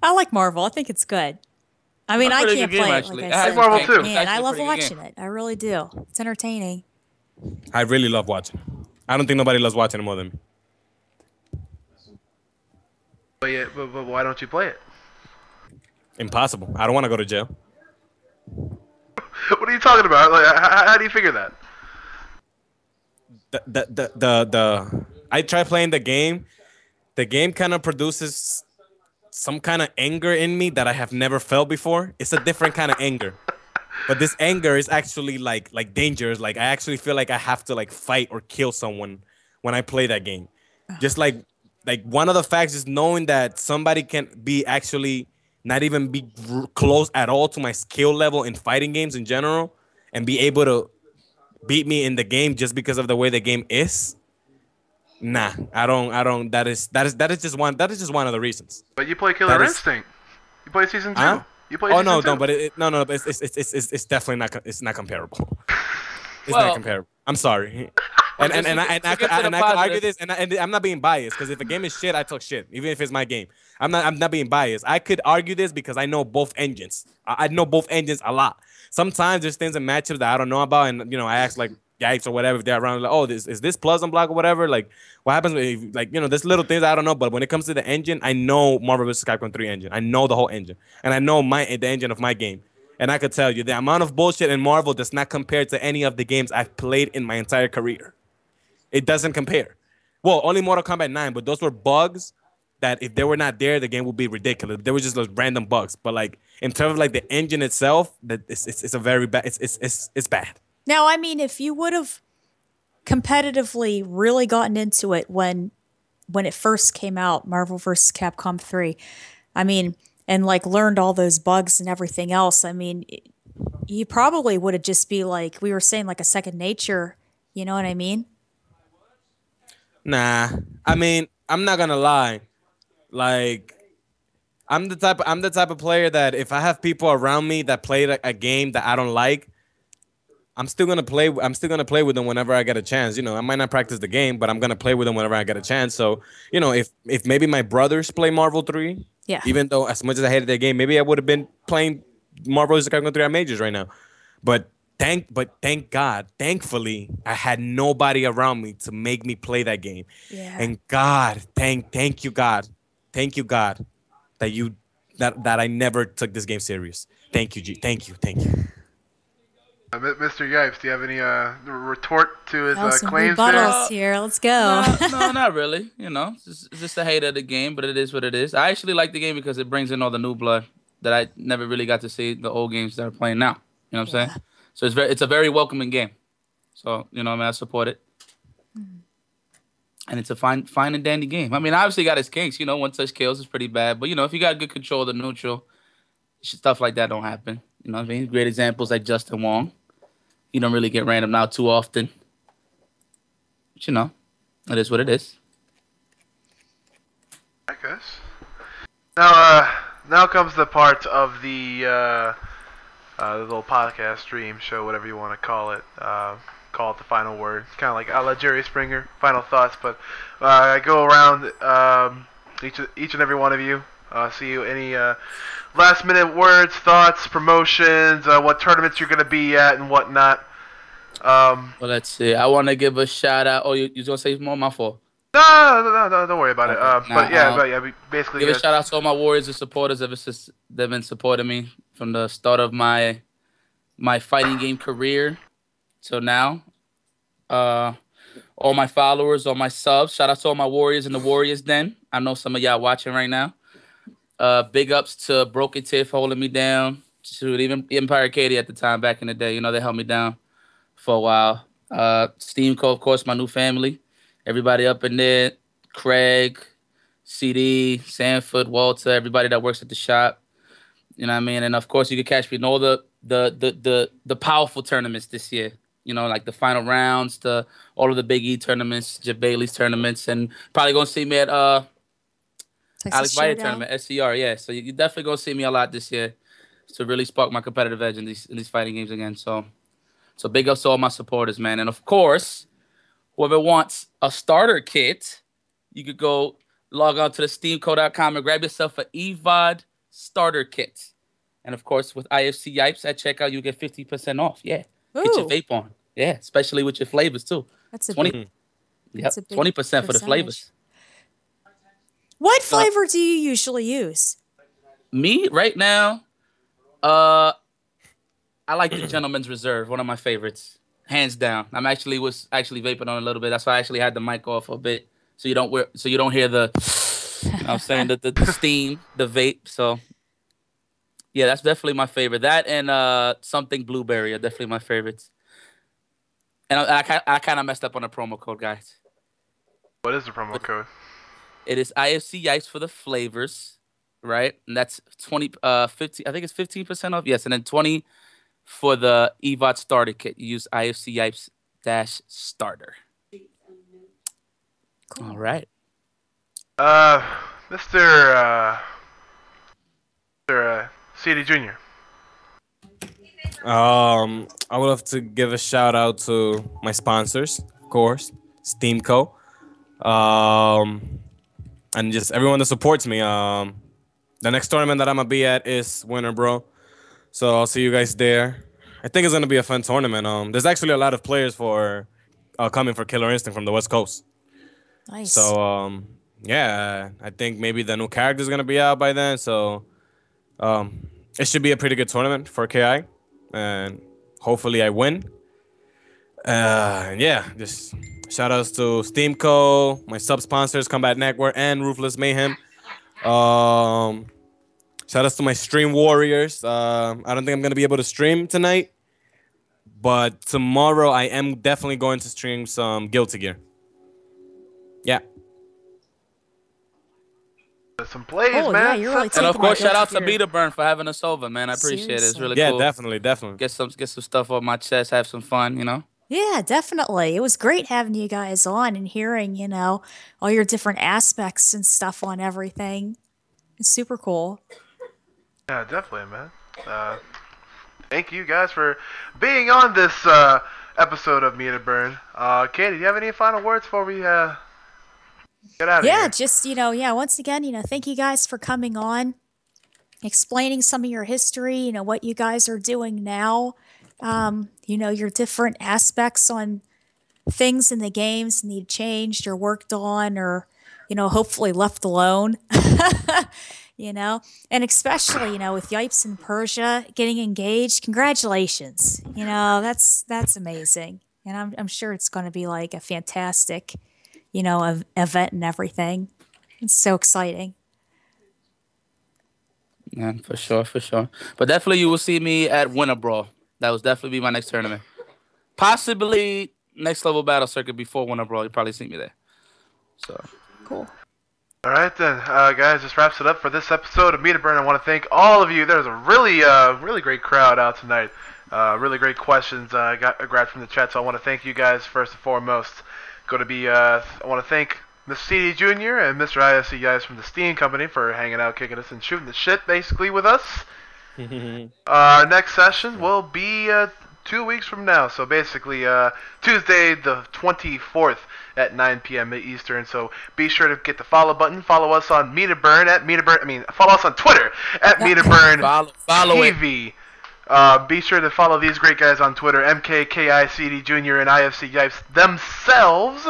I like Marvel. I think it's good. I mean, I can't play it. Like I like Marvel too. Man, I love watching it. I really do. It's entertaining. I really love watching it. I don't think nobody loves watching it more than me. But why don't you play it? Impossible. I don't want to go to jail. What are you talking about? Like, how do you figure that? I try playing the game. The game kind of produces some kind of anger in me that I have never felt before. It's a different kind of anger. But this anger is actually like dangerous. Like I actually feel like I have to like fight or kill someone when I play that game. Just like one of the facts is knowing that somebody can be actually not even be close at all to my skill level in fighting games in general and be able to beat me in the game just because of the way the game is. Nah, I don't. That is just one of the reasons. But you play Killer Instinct. You play season 2. Huh? You play season 2. No, but it's definitely not. It's not comparable. It's not comparable. I'm sorry. And I could argue this, and I'm not being biased because if a game is shit, I talk shit, even if it's my game. I'm not being biased. I could argue this because I know both engines. I know both engines a lot. Sometimes there's things in matchups that I don't know about, and I ask like Yipes or whatever if they're around, like, is this plus on block or whatever? Like, what happens if, like, there's little things I don't know, but when it comes to the engine, I know Marvel vs. Capcom 3 engine. I know the whole engine, and I know the engine of my game. And I could tell you the amount of bullshit in Marvel does not compare to any of the games I've played in my entire career. It doesn't compare. Well, only Mortal Kombat 9, but those were bugs that if they were not there, the game would be ridiculous. They were just those random bugs. But like in terms of like the engine itself, that it's a very bad. It's bad. Now, I mean, if you would have competitively really gotten into it when it first came out, Marvel vs. Capcom 3, I mean, and like learned all those bugs and everything else, I mean, you probably would have just be like, we were saying, like a second nature. You know what I mean? Nah, I mean, I'm not gonna lie. Like, I'm the type of player that if I have people around me that play a game that I don't like, I'm still gonna play with them whenever I get a chance. I might not practice the game, but I'm gonna play with them whenever I get a chance. So, if maybe my brothers play Marvel 3, yeah. Even though as much as I hated their game, maybe I would have been playing Marvel vs. Capcom 3 at majors right now. But thank God, thankfully, I had nobody around me to make me play that game. Yeah. And God, thank you God that I never took this game serious. Thank you, thank you. Mr. Yipes, do you have any retort to his some claims rebuttals here? Let's go. No, not really. It's just a hate of the game, but it is what it is. I actually like the game because it brings in all the new blood that I never really got to see the old games that are playing now. You know what I'm saying? So it's a very welcoming game. So I support it. And it's a fine and dandy game. I mean, obviously got its kinks. One touch kills is pretty bad, but if you got good control of the neutral, stuff like that don't happen. You know what I mean? Great examples like Justin Wong. You don't really get random now too often. But it is what it is. right, guys. Now comes the part of the little podcast stream show, whatever you want to call it. Call it the final word. It's kind of like a la Jerry Springer, final thoughts. But I go around each and every one of you. See you any last minute words, thoughts, promotions, what tournaments you're going to be at and whatnot. Well, let's see. I want to give a shout out. Oh, you gonna say more? My fault. No, don't worry about it. But yeah, basically. Give a shout out to all my warriors and supporters. Ever since they've been supporting me from the start of my fighting game career till now. All my followers, all my subs. Shout out to all my warriors in the Warriors Den. I know some of y'all watching right now. Big ups to Broken Tiff holding me down. To even Empire Katie at the time back in the day. You know, they held me down for a while. Steam Co, of course, my new family. Everybody up in there. Craig, CD, Sanford, Walter, everybody that works at the shop. You know what I mean? And of course, you can catch me in all the powerful tournaments this year. You know, like the final rounds, all of the Big E tournaments, Jib Bailey's tournaments, and probably gonna see me at Alex Vita tournament, SCR. Yeah, so you definitely gonna see me a lot this year to really spark my competitive edge in these fighting games again. So big ups to all my supporters, man. And of course, whoever wants a starter kit, you could go log on to the steamco.com and grab yourself an EVOD starter kit. And of course, with IFC Yipes at checkout, you get 50% off. Yeah. Ooh. Get your vape on. Yeah, especially with your flavors too. That's a 20. Big, yep, 20% for the flavors. What flavor do you usually use? Me right now, I like the Gentleman's Reserve, one of my favorites, hands down. Was actually vaping on a little bit. That's why I actually had the mic off a bit, so you don't hear the, you know what I'm saying, the steam, the vape. So yeah, that's definitely my favorite. That and something blueberry are definitely my favorites. And I kind of messed up on the promo code, guys. What is the promo code? It is IFC Yipes for the flavors, right? And that's 50. I think it's 15% off. Yes, and then 20 for the EVOD starter kit. You use IFC Yipes -starter. Cool. All right. Mr. CDJr. I would love to give a shout out to my sponsors, of course, Steam Co. And just everyone that supports me. The next tournament that I'm gonna be at is Winter Bro, so I'll see you guys there. I think it's gonna be a fun tournament. There's actually a lot of players coming for Killer Instinct from the West Coast. Nice. So yeah, I think maybe the new character is gonna be out by then. So it should be a pretty good tournament for KI, and hopefully I win. Yeah, just shout outs to Steam Co, my sub sponsors, Combat Network, and Ruthless Mayhem. Shout outs to my stream warriors. I don't think I'm gonna be able to stream tonight, but tomorrow I am definitely going to stream some Guilty Gear. Yeah. Some plays, man. Yeah, you're really and of course, shout out to Peter Burn for having us over, man. I appreciate it. It's really cool. Yeah, definitely. Get some stuff off my chest, have some fun, you know. Yeah, definitely. It was great having you guys on and hearing, you know, all your different aspects and stuff on everything. It's super cool. Yeah, definitely, man. Thank you guys for being on this episode of Meet and Burn. Katie, do you have any final words before we get out of here? Yeah, just, once again, thank you guys for coming on, explaining some of your history, what you guys are doing now, your different aspects on things in the games need changed or worked on or, hopefully left alone, and especially, with Yipes and Persia getting engaged. Congratulations. That's amazing. And I'm sure it's going to be like a fantastic, event and everything. It's so exciting. Yeah, for sure. But definitely you will see me at Winter Brawl. That will definitely be my next tournament. Possibly next level battle circuit before Winter Brawl. You'll probably see me there. So cool. All right then, guys, this wraps it up for this episode of Meet and Burn. I want to thank all of you. There's a really great crowd out tonight. Really great questions I grabbed from the chat, so I want to thank you guys first and foremost. I want to thank Mr. CDJr and Mr. IFC guys from the Steam Company for hanging out, kicking us, and shooting the shit basically with us. Our next session will be 2 weeks from now, so basically Tuesday the 24th at 9 p.m. Eastern. So be sure to get the follow button. Follow us on follow us on Twitter at MetaBurn TV. Be sure to follow these great guys on Twitter, MKKICDJr and IFC Yipes themselves.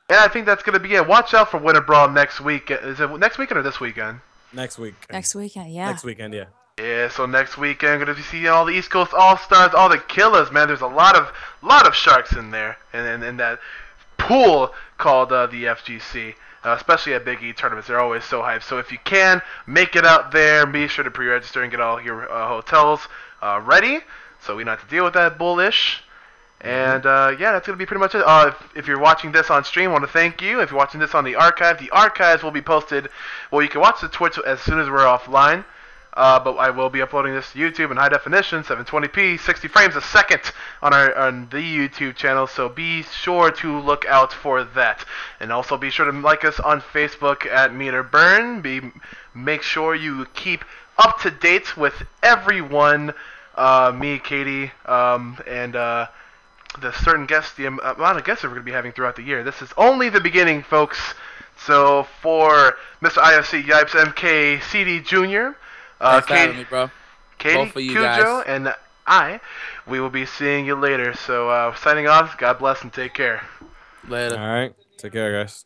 And I think that's going to be it. Watch out for Winter Brawl next week. Is it next weekend or this weekend? Next week. Next weekend, yeah. Next weekend, yeah. Yeah, so next weekend I'm going to be seeing all the East Coast All-Stars, all the killers, man. There's a lot of sharks in there, and in that pool called the FGC. Especially at Big E tournaments, they're always so hyped. So if you can, make it out there. Be sure to pre-register and get all your hotels ready, so we don't have to deal with that bullish. And yeah, that's gonna be pretty much it. If you're watching this on stream, I want to thank you. If you're watching this on the archives will be posted. Well, you can watch the Twitch as soon as we're offline. But I will be uploading this to YouTube in high definition, 720p, 60 frames a second on the YouTube channel. So be sure to look out for that, and also be sure to like us on Facebook at MetaBurn. Make sure you keep up to date with everyone, me, Katie, and the certain guests, the amount of guests that we're going to be having throughout the year. This is only the beginning, folks. So for Mr. IFC Yipes, MK, CDJr. Thanks for having me, bro. Katie, Cujo, and we will be seeing you later. So, signing off, God bless and take care. Later. All right. Take care, guys.